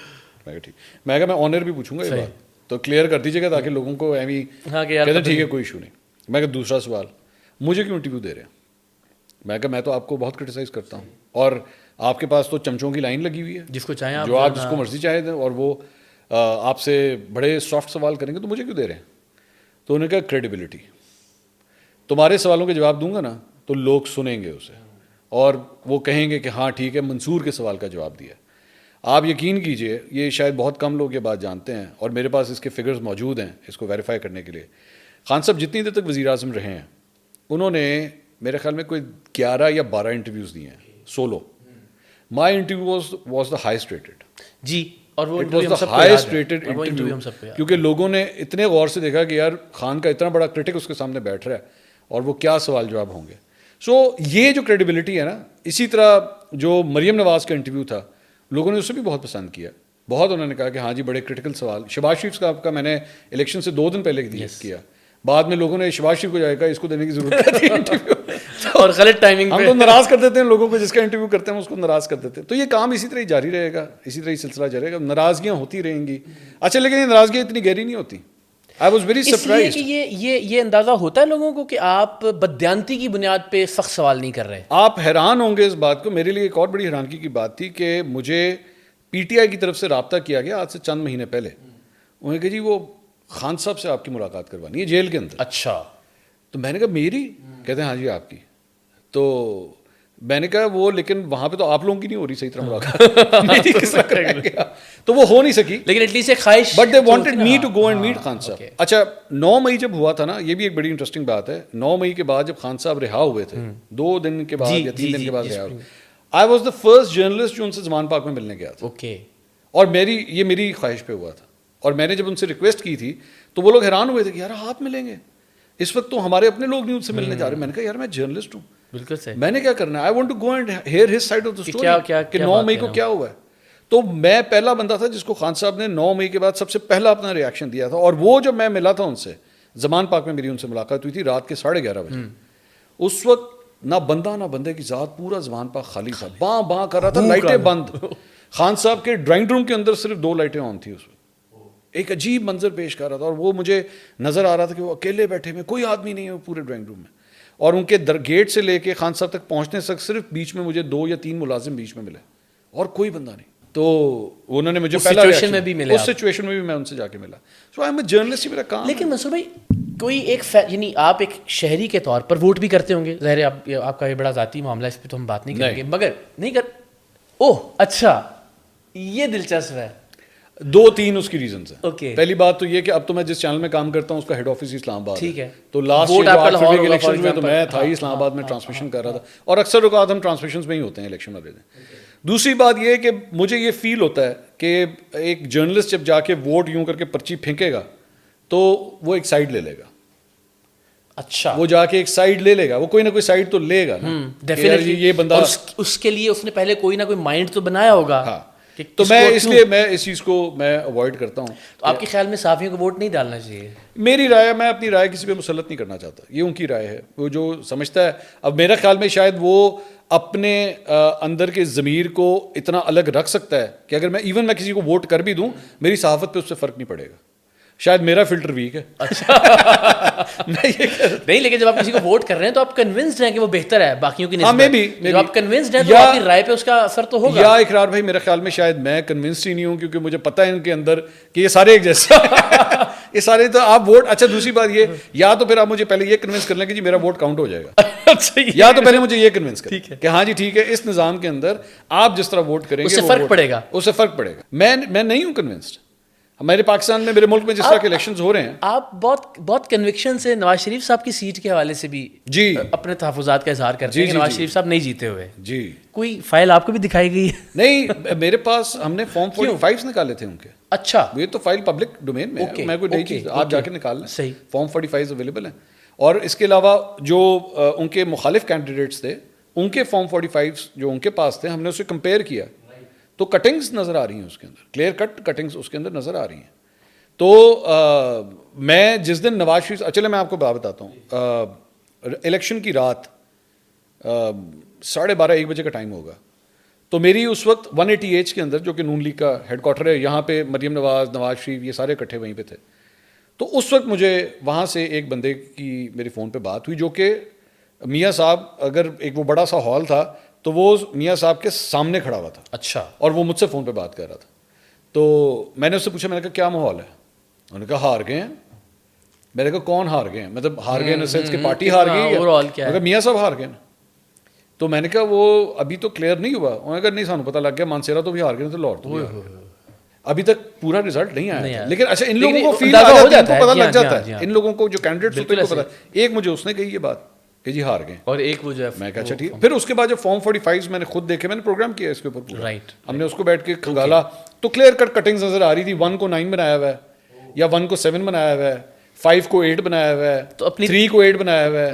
میں کہا ٹھیک. میں کہا میں آنر بھی پوچھوں گا یہ بات, تو کلیئر کر دیجیے گا تاکہ لوگوں کو ایوی کہتے ہیں ٹھیک ہے کوئی ایشو نہیں. میں کہا دوسرا سوال, مجھے کیوں انٹرویو دے رہے ہیں؟ میں کہا میں تو آپ کو بہت کرٹیسائز کرتا ہوں, اور آپ کے پاس تو چمچوں کی لائن لگی ہوئی ہے, جس کو چاہیں جو آپ جس کو مرضی چاہے دیں, اور وہ آپ سے بڑے سافٹ سوال کریں گے, تو مجھے کیوں دے رہے ہیں؟ تو انہوں نے کہا کریڈیبلٹی. تمہارے سوالوں کے جواب دوں گا نا تو لوگ سنیں گے اسے, اور وہ کہیں گے کہ ہاں ٹھیک ہے منصور کے سوال کا جواب دیا. آپ یقین کیجئے, یہ شاید بہت کم لوگ یہ بات جانتے ہیں, اور میرے پاس اس کے فگرز موجود ہیں اس کو ویریفائی کرنے کے لیے. خان صاحب جتنی دیر تک وزیر اعظم رہے ہیں, انہوں نے میرے خیال میں کوئی 11 یا 12 انٹرویوز دیے ہیں solo. My interview was the highest rated. جی اور وہ ہائیسٹ ریٹڈ انٹرویو, کیونکہ لوگوں نے اتنے غور سے دیکھا کہ یار خان کا اتنا بڑا کرٹک اس کے سامنے بیٹھ رہا ہے اور وہ کیا سوال جواب ہوں گے. سو یہ جو کریڈیبلٹی ہے نا, اسی طرح جو مریم نواز کا انٹرویو تھا لوگوں نے اسے بھی بہت پسند کیا, بہت انہوں نے کہا کہ ہاں جی بڑے کرٹیکل سوال. شہباز شریف صاحب کا میں نے الیکشن سے 2 دن پہلے کیا, بعد میں لوگوں نے شہباز شریف کو جائے گا اس کو دینے کی ضرورت ہے انٹرویو, اور غلط ٹائمنگ ہم تو ناراض کر دیتے ہیں لوگوں کو, جس کا انٹرویو کرتے ہیں اس کو ناراض کر دیتے ہیں. تو یہ کام اسی طرح ہی جاری رہے گا, اسی طرح ہی سلسلہ جاری رہے گا, ناراضگیاں ہوتی رہیں گی. اچھا لیکن یہ ناراضگیاں اتنی گہری نہیں ہوتی. I was very surprised. کہ یہ اندازہ ہوتا ہے لوگوں کو کہ آپ بددیانتی کی بنیاد پہ سخت سوال نہیں کر رہے. آپ حیران ہوں گے اس بات کو. میرے لیے ایک اور بڑی حیرانگی کی بات تھی کہ مجھے پی ٹی آئی کی طرف سے رابطہ کیا گیا آج سے چند مہینے پہلے. انہوں نے کہا جی وہ خان صاحب سے آپ کی ملاقات کروانی ہے جیل کے اندر. اچھا. تو میں نے کہا میری؟ کہتے ہیں ہاں جی آپ کی. تو میں نے کہا وہ لیکن وہاں پہ تو آپ لوگوں کی نہیں ہو رہی صحیح طرح ملاقات, تو وہ ہو نہیں سکی. لیکن ایٹ لیسٹ ایک خواہش, but they wanted me to go and meet Khan صاحب. اچھا 9 مئی جب ہوا تھا نا, یہ بھی ایک بڑی انٹرسٹنگ بات ہے. 9 مئی کے بعد جب خان صاحب رہا ہوئے تھے 2 دن کے بعد یا 3 دن کے بعد رہا ہوئے, I was the first journalist جو ان سے زمان پاک میں ملنے گیا تھا. اور یہ میری خواہش پہ ہوا تھا. اور میں نے جب ان سے ریکویسٹ کی تھی تو وہ لوگ حیران ہوئے تھے کہ یار آپ ملیں گے, اس وقت تو ہمارے اپنے لوگ نہیں ان سے ملنے جا رہے. میں نے کہا یار میں جرنلسٹ ہوں, بالکل صحیح, میں نے کیا کرنا ہے, I want to go and hear his side of the story کہ 9 مئی کو کیا ہوا ہے. تو میں پہلا بندہ تھا جس کو خان صاحب نے 9 مئی کے بعد سب سے پہلا اپنا ریئیکشن دیا تھا. اور وہ جب میں ملا تھا ان سے, زمان پاک میں میری ان سے ملاقات ہوئی تھی رات کے 11:30 بجے. اس وقت نہ بندہ نہ بندے کی ذات, پورا زمان پاک خالی تھا, باں باں کر رہا تھا, لائٹیں بند. خان صاحب کے ڈرائنگ روم کے اندر صرف 2 لائٹیں آن تھی. اس وقت ایک عجیب منظر پیش کر رہا تھا, اور وہ مجھے نظر آ رہا تھا کہ وہ اکیلے بیٹھے ہوئے, کوئی آدمی نہیں ہے پورے ڈرائنگ روم میں. اور ان کے گیٹ سے لے کے خان صاحب تک پہنچنے تک صرف بیچ میں مجھے 2 یا 3 ملازم بیچ میں ملے اور کوئی بندہ نہیں. تو انہوں نے مجھے پہلا سچویشن میں بھی ملے, اس سچویشن میں بھی میں ان سے جا کے ملا. سو آئی ایم اے جرنلسٹ, ہی میرا کام. لیکن منصور بھائی کوئی ایک یعنی آپ ایک شہری کے طور پر ووٹ بھی کرتے ہوں گے, ظاہر ہے آپ کا یہ بڑا ذاتی معاملہ, اس پہ تو ہم بات نہیں کریں گے, مگر نہیں کر. اوہ اچھا, یہ دلچسپ ہے. 2-3 اس کی ریزنز ہیں. Okay. پہلی بات تو یہ کہ اب تو میں جس چینل میں کام کرتا ہوں اس کا ہیڈ آفس اسلام آباد. ٹھیک ہے. تو لاسٹ جو الیکشن میں تو میں تھا ہی اسلام آباد میں ٹرانسمیشن کر رہا تھا, اور اکثر اوقات ہم ٹرانسمیشن میں ہی ہوتے ہیں الیکشن والے دن. دوسری بات یہ کہ مجھے یہ فیل ہوتا ہے کہ ایک جرنلسٹ جب جا کے ووٹ یوں کر کے پرچی پھینکے گا تو وہ ایک سائڈ لے لے گا. اچھا, وہ جا کے ایک سائڈ لے لے گا, وہ کوئی نہ کوئی سائڈ تو لے گا نا. ڈیفینیٹلی یہ بندہ, اس کے لیے اس نے پہلے کوئی نہ کوئی مائنڈ تو بنایا ہوگا. ہاں, تو میں اس لیے میں اس چیز کو میں اوائڈ کرتا ہوں. تو آپ کے خیال میں صحافیوں کو ووٹ نہیں ڈالنا چاہیے؟ میری رائے, میں اپنی رائے کسی پہ مسلط نہیں کرنا چاہتا, یہ ان کی رائے ہے, وہ جو سمجھتا ہے. اب میرا خیال میں شاید وہ اپنے اندر کے ضمیر کو اتنا الگ رکھ سکتا ہے کہ اگر میں کسی کو ووٹ کر بھی دوں, میری صحافت پہ اس سے فرق نہیں پڑے گا. شاید میرا فلٹر ویک ہے. نہیں, لیکن جب آپ کسی کو ووٹ کر رہے ہیں تو آپ کنونسڈ ہیں کہ وہ بہتر ہے باقیوں کی نسبت. جب آپ کنونسڈ ہیں تو آپ کی رائے پہ اس کا اثر تو ہوگا. یا اقرار بھائی میرا خیال میں شاید میں کنونسڈ ہی نہیں ہوں, کیونکہ مجھے پتہ ہے ان کے اندر کہ یہ سارے ایک جیسے یہ سارے تو آپ ووٹ. اچھا دوسری بات یہ, یا تو پھر آپ مجھے پہلے یہ کنونس کر لیں کہ جی میرا ووٹ کاؤنٹ ہو جائے گا, یا تو پہلے مجھے یہ کنونس کریں کہ ہاں جی ٹھیک ہے اس نظام کے اندر آپ جس طرح ووٹ کریں گے اس سے فرق پڑے گا, اس سے فرق پڑے گا. میں نہیں ہوں کنونسڈ. ہمارے پاکستان میں, میرے ملک میں جس طرح کے الیکشنز ہو رہے ہیں, آپ بہت کنوکشن سے نواز شریف صاحب کی سیٹ کے حوالے سے بھی جی اپنے تحفظات کا اظہار کرتے ہیں کہ نواز شریف صاحب نہیں جیتے ہوئے. جی کوئی فائل آپ کو بھی دکھائی گئی ہے؟ نہیں, میرے پاس ہم نے فارم 45 نکالے تھے ان کے. اچھا, یہ تو فائل پبلک ڈومین میں ہے, میں کوئی نئی چیز آپ جا کے نکال لیں. صحیح, فارم 45 اویلیبل ہیں. اور اس کے علاوہ جو ان کے مخالف کینڈیڈیٹس تھے ان کے فارم 45 جو ان کے پاس تھے, ہم نے اسے کمپیئر کیا تو کٹنگز نظر آ رہی ہیں اس کے اندر, کلیئر کٹ کٹنگز اس کے اندر نظر آ رہی ہیں. تو میں جس دن نواز شریف, چلے میں آپ کو بات بتاتا ہوں, الیکشن کی رات 12:30-1 بجے کا ٹائم ہوگا, تو میری اس وقت 180H کے اندر جو کہ نون لیگ کا ہیڈ کوارٹر ہے, یہاں پہ مریم نواز شریف یہ سارے اکٹھے وہیں پہ تھے. تو اس وقت مجھے وہاں سے ایک بندے کی میری فون پہ بات ہوئی جو کہ میاں صاحب, اگر ایک وہ بڑا سا ہال تھا تو وہ میاں صاحب کے سامنے کھڑا ہوا تھا. اچھا, اور وہ مجھ سے فون پہ بات کر رہا تھا. تو میں نے اس سے پوچھا, میں نے کہا کیا ماحول ہے؟ انہوں نے کہا ہار گئے ہیں. میں نے کہا کون ہار گئے ہیں, مطلب ہار گئے ان سینس کہ پارٹی ہار گئی ہے؟ میاں صاحب ہار گئے نا. تو میں نے کہا وہ ابھی تو کلیئر نہیں ہوا. انہوں نے کہا نہیں سانو پتہ لگ گیا, مانسیرا تو بھی ہار گئے تھے, لاہور تو ابھی تک پورا رزلٹ نہیں آیا. لیکن اچھا ان لوگوں کو فیل آ جاتا ہے, ان کو پتہ لگ جاتا ہے, ان لوگوں کو جو کینڈیڈیٹس ہوتے ہیں ان کو پتہ. ایک مجھے اس نے کہی یہ بات کہ جی ہار گئے. اور ایک وہ جو ہے میں کہا اچھا ٹھیک. پھر اس کے بعد جو فارم 45 میں نے خود دیکھے, میں نے پروگرام کیا اس کے اوپر پورا, ہم نے اس کو بیٹھ کے کھنگالا تو کلیئر کٹ کٹنگز نظر آ رہی تھی. 1 کو 9 بنایا ہوا ہے, یا 1 کو 7 بنایا ہوا ہے, 5 کو 8 بنایا ہوا ہے, تو 3 کو 8 بنایا ہوا ہے.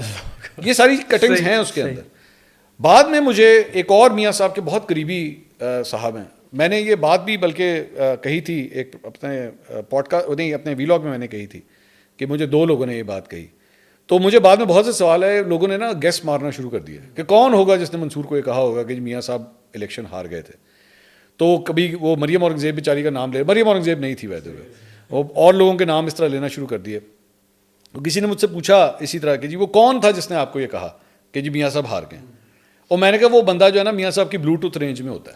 یہ ساری کٹنگز ہیں اس کے اندر. بعد میں مجھے ایک اور میاں صاحب کے بہت قریبی صاحب ہیں, میں نے یہ بات بھی بلکہ کہی تھی ایک اپنے پوڈ کاسٹ نہیں اپنے ویلاگ میں نے کہی تھی کہ مجھے 2 لوگوں نے یہ بات کہی. تو مجھے بعد میں بہت سے سوال ہے, لوگوں نے نا گیس مارنا شروع کر دیا کہ کون ہوگا جس نے منصور کو یہ کہا ہوگا کہ میاں صاحب الیکشن ہار گئے تھے. تو کبھی وہ مریم اورنگزیب بیچاری کا نام لے, مریم اورنگزیب نہیں تھی ویسے, وہ اور لوگوں کے نام اس طرح لینا شروع کر دیے. تو کسی نے مجھ سے پوچھا اسی طرح کہ جی وہ کون تھا جس نے آپ کو یہ کہا کہ جی میاں صاحب ہار گئے. اور میں نے کہا وہ بندہ جو ہے نا میاں صاحب کی بلوٹوتھ رینج میں ہوتا ہے.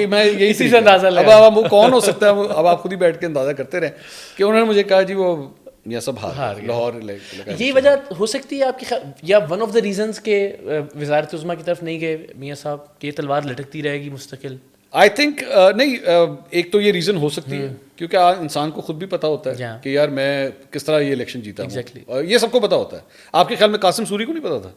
میں یہی سے اندازہ لگا, اب وہ کون ہو سکتا ہے, اب آپ خود ہی بیٹھ کے اندازہ کرتے رہیں کہ انہوں نے مجھے کہا جی وہ میاں صاحب ہار لاہور. یہی وجہ ہو سکتی ہے آپ کی, یا ون آف دا ریزنس کہ وزارت عظمیٰ کی طرف نہیں گئے میاں صاحب کہ یہ تلوار لٹکتی رہے گی مستقل. آئی تھنک نہیں, ایک تو یہ ریزن ہو سکتی ہے کیونکہ انسان کو خود بھی پتا ہوتا ہے کہ یار میں کس طرح یہ الیکشن جیتا ہوں, اور یہ سب کو پتا ہوتا ہے. آپ کے خیال میں قاسم سوری کو نہیں پتا تھا؟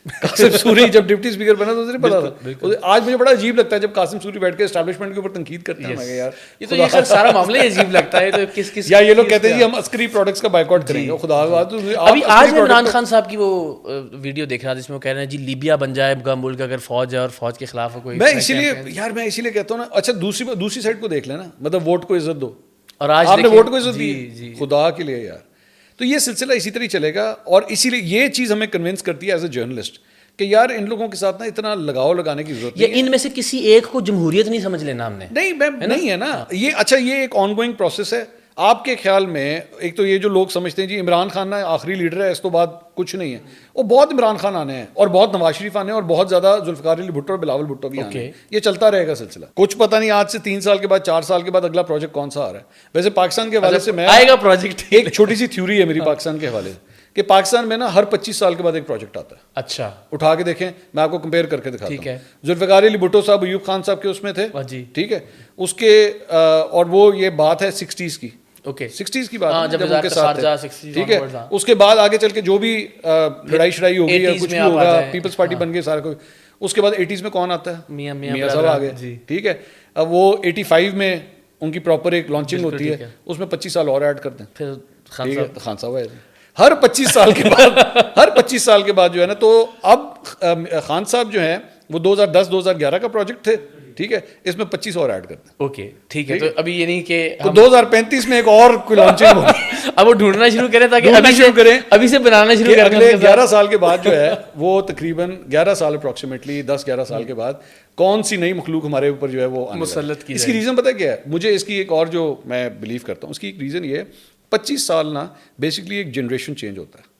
قاسم سوری جب ڈپٹی اسپیکر بنا تو اسے نہیں پتا تھا. آج مجھے بڑا عجیب لگتا ہے جب قاسم سوری بیٹھ کے اسٹیبلشمنٹ کے اوپر تنقید کرتے ہیں. یار یہ تو یہ سارا معاملہ ہی عجیب لگتا ہے. تو کس کس یا یہ لوگ کہتے ہیں جی ہم عسکری پروڈکٹس کا بائیکاٹ کریں گے. خدا ابھی آج عمران خان صاحب کی وہ ویڈیو دیکھ رہا تھا جس میں وہ کہہ رہے ہیں جی لیبیا بن جائے گا ملک اگر فوج ہے اور فوج کے خلاف کوئی. میں اسی لیے کہتا ہوں نا, اچھا دوسری سائڈ کو دیکھ لینا, مطلب ووٹ کو عزت دو. اور آج آپ نے ووٹ کو عزت دی خدا کے لیے یار. تو یہ سلسلہ اسی طرح چلے گا, اور اسی لیے یہ چیز ہمیں کنونس کرتی ہے ایز اے جرنلسٹ کہ یار ان لوگوں کے ساتھ نا اتنا لگاؤ لگانے کی ضرورت نہیں ہے. ان میں سے کسی ایک کو جمہوریت نہیں سمجھ لینا ہم نے. نہیں ہے نا یہ. اچھا یہ ایک آن گوئنگ پروسیس ہے. آپ کے خیال میں ایک تو یہ جو لوگ سمجھتے ہیں جی عمران خان نا آخری لیڈر ہے, اس تو بعد کچھ نہیں ہے, وہ بہت عمران خان آنے ہیں اور بہت نواز شریف آنے ہیں اور بہت زیادہ ذوالفقار علی بھٹو اور بلاول بھٹو بھی آنے ہیں. یہ چلتا رہے گا سلسلہ. کچھ پتہ نہیں آج سے 3 سال کے بعد 4 سال کے بعد اگلا پروجیکٹ کون سا آ رہا ہے. ویسے پاکستان کے حوالے سے میں آئے گا پروجیکٹ, ایک چھوٹی سی تھیوری ہے میری پاکستان کے حوالے سے کہ پاکستان میں نا ہر 25 سال کے بعد ایک پروجیکٹ آتا ہے. اچھا اٹھا کے دیکھیں, میں آپ کو کمپیئر کر کے دکھاتا ہوں. ذوالفقار علی بھٹو صاحب ایوب خان صاحب کے اس میں تھے, ٹھیک ہے, اس کے اور وہ یہ بات ہے 60s کی, 60s کی بات جب ان کے ساتھ تھے, ٹھیک ہے. اس کے بعد آگے چل کے جو بھی لڑائی شڑائی ہوگی یا کچھ بھی ہوگا, پیپلز پارٹی بن گئی سارا کوئی. اس کے بعد 80s میں کون آتا ہے, میاں صاحب آ گئے, ٹھیک ہے. اب وہ 85 میں ان کی پراپر ایک لانچنگ ہوتی ہے, اس میں 25 سال اور ایڈ کرتے ہیں, ٹھیک ہے. خان صاحب ہے ہر 25 سال کے بعد, ہر 25 سال کے بعد جو ہے نا. تو اب خان صاحب جو ہیں وہ 2010-2011 کا پروجیکٹ تھے, ٹھیک ہے, اس میں 25 اور ایڈ کرتے ہیں. اوکے ٹھیک ہے. تو ابھی یہ نہیں کہ 2035 میں ایک اور کوئی لانچنگ ہوگی. اب وہ ڈھونڈنا شروع کریں تاکہ ابھی سے بنانا شروع کریں. اگلے 11 سال کے بعد جو ہے وہ تقریباً 11 سال اپروکسیمیٹلی 10-11 سال کے بعد کون سی نئی مخلوق ہمارے اوپر جو ہے وہ مسلط کی. اس کی ریزن پتہ کیا ہے مجھے, اس کی ایک اور جو میں بلیو کرتا ہوں, اس کی ایک ریزن یہ ہے 25 سال نا بیسکلی ایک جنریشن چینج ہوتا ہے.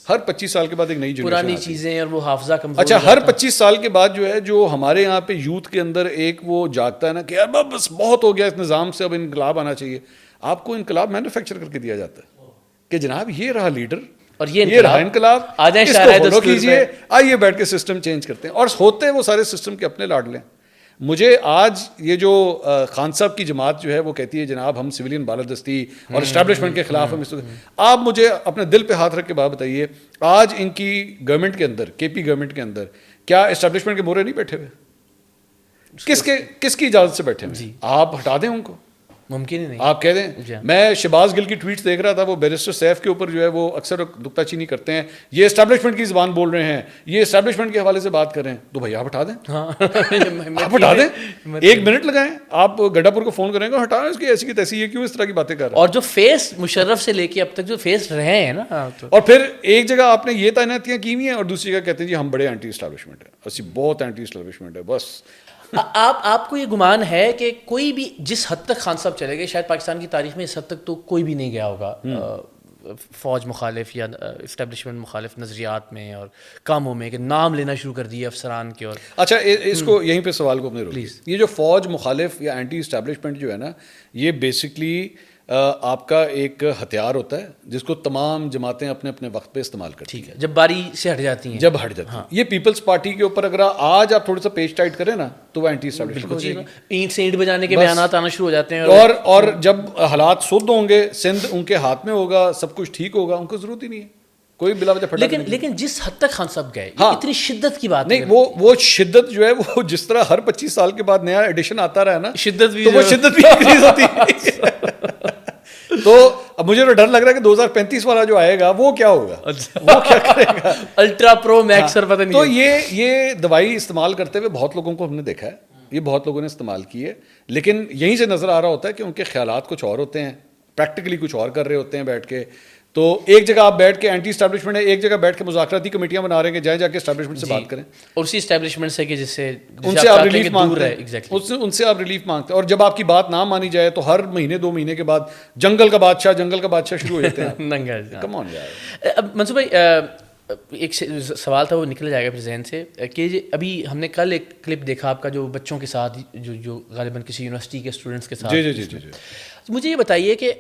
ہر 25 سال کے بعد ایک نئی جنریشن, پرانی چیزیں اور وہ حافظہ کمزور. اچھا ہر 25 سال کے بعد جو ہے جو ہمارے یہاں پہ یوتھ کے اندر ایک وہ جاگتا ہے نا کہ یار بس بہت ہو گیا اس نظام سے, اب انقلاب آنا چاہیے. آپ کو انقلاب مینوفیکچر کر کے دیا جاتا ہے کہ جناب یہ رہا لیڈر اور یہ رہا انقلاب, اس کو فالو کیجیے, آئیے بیٹھ کے سسٹم چینج کرتے ہیں. اور ہوتے وہ سارے سسٹم کے اپنے لاڈلے. مجھے آج یہ جو خان صاحب کی جماعت جو ہے وہ کہتی ہے جناب ہم سویلین بالادستی اور اسٹیبلشمنٹ کے خلاف ہم, آپ مجھے اپنے دل پہ ہاتھ رکھ کے بات بتائیے, آج ان کی گورنمنٹ کے اندر, کے پی گورنمنٹ کے اندر کیا اسٹیبلشمنٹ کے مورے نہیں بیٹھے ہوئے؟ کس کی اجازت سے بیٹھے ہوئے؟ آپ ہٹا دیں ان کو, ممکن ہی نہیں. آپ کہہ دیں. میں شہباز گل کی ٹویٹس دیکھ رہا تھا, وہ بیرسٹر سیف کے اوپر جو ہے وہ اکثر نکتہ چینی کرتے ہیں, یہ اسٹیبلشمنٹ کی زبان بول رہے ہیں, یہ اسٹیبلشمنٹ کے حوالے سے بات کر رہے ہیں. تو بھائی آپ ہٹا دیں, آپ ہٹا دیں, 1 منٹ لگائیں. آپ گڈا پور کو فون کریں گے, ہٹائیں اس کی ایسی کی تیسی, یہ کیوں اس طرح کی باتیں کر رہے ہیں. اور جو فیس مشرف سے لے کے اب تک جو فیس رہے ہیں نا, اور پھر ایک جگہ آپ نے یہ تعیناتیاں کی ہوئی ہیں اور دوسری جگہ کہتے ہیں جی ہم بڑے اینٹی اسٹیبلشمنٹ ہیں, اسی بہت اینٹی اسٹیبلشمنٹ ہے. بس آپ کو یہ گمان ہے کہ کوئی بھی جس حد تک خان صاحب چلے گئے, شاید پاکستان کی تاریخ میں اس حد تک تو کوئی بھی نہیں گیا ہوگا فوج مخالف یا اسٹیبلشمنٹ مخالف نظریات میں اور کاموں میں, کہ نام لینا شروع کر دیے افسران کے. اور اچھا اس کو یہیں پہ سوال کو اپنے پلیز, یہ جو فوج مخالف یا اینٹی اسٹیبلشمنٹ جو ہے نا, یہ بیسکلی آپ کا ایک ہتھیار ہوتا ہے جس کو تمام جماعتیں اپنے اپنے وقت پہ استعمال کرتی ہیں. ٹھیک ہے, جب باری سے ہٹ جاتی ہیں, جب ہٹ جاتی ہیں. یہ پیپلز پارٹی کے اوپر اگر آج آپ تھوڑا سا پیج ٹائٹ کریں نا تو وہ اینٹی اسٹیبلشمنٹ ہو جائے گی. اینٹ سے اینٹ بجانے کے بیانات آنا شروع ہو جاتے ہیں. اور جب حالات سد ہوں گے, سندھ ان کے ہاتھ میں ہوگا, سب کچھ ٹھیک ہوگا, ان کو ضرورت ہی نہیں ہے, کوئی بلا وجہ پھٹا لیکن جس حد تک خان صاحب گئے اتنی شدت کی بات نہیں, وہ شدت جو ہے وہ جس طرح ہر 25 سال کے بعد نیا ایڈیشن آتا رہا ہے نا, شدت بھی تو وہ شدت بھی انکریز ہوتی ہے. تو اب مجھے تو ڈر لگ رہا ہے کہ 2035 والا جو آئے گا وہ کیا ہوگا, وہ کیا کرے گا, الٹرا پرو میکس اور پتہ نہیں. تو یہ دوائی استعمال کرتے ہوئے بہت لوگوں کو ہم نے دیکھا ہے, یہ بہت لوگوں نے استعمال کی ہے, لیکن یہیں سے نظر آ رہا ہوتا ہے کہ ان کے خیالات کچھ اور ہوتے ہیں, پریکٹیکلی کچھ اور کر رہے ہوتے ہیں بیٹھ کے. تو ایک جگہ آپ بیٹھ کے اینٹی اسٹیبلشمنٹ ہے, ایک جگہ بیٹھ کے مذاکراتی کمیٹیاں بنا رہے ہیں کہ جائیں جا کے اسٹیبلشمنٹ سے بات کریں, اور اسی اسٹیبلشمنٹ سے کہ جس سے ان سے آپ ریلیف مانگتے ہیں, ان سے آپ ریلیف مانگتے ہیں. اور جب آپ کی بات نہ مانی جائے تو ہر مہینے 2 مہینے کے بعد جنگل کا بادشاہ شروع ہو جاتے ہیں. کم آن یار. اب منصور بھائی ایک سوال تھا وہ نکل جائے گا پھر ذہن سے کہ ابھی ہم نے کل ایک کلپ دیکھا آپ کا جو بچوں کے ساتھ جو غالباً کسی یونیورسٹی کے اسٹوڈنٹس کے ساتھ. جی. مجھے یہ بتائیے کہ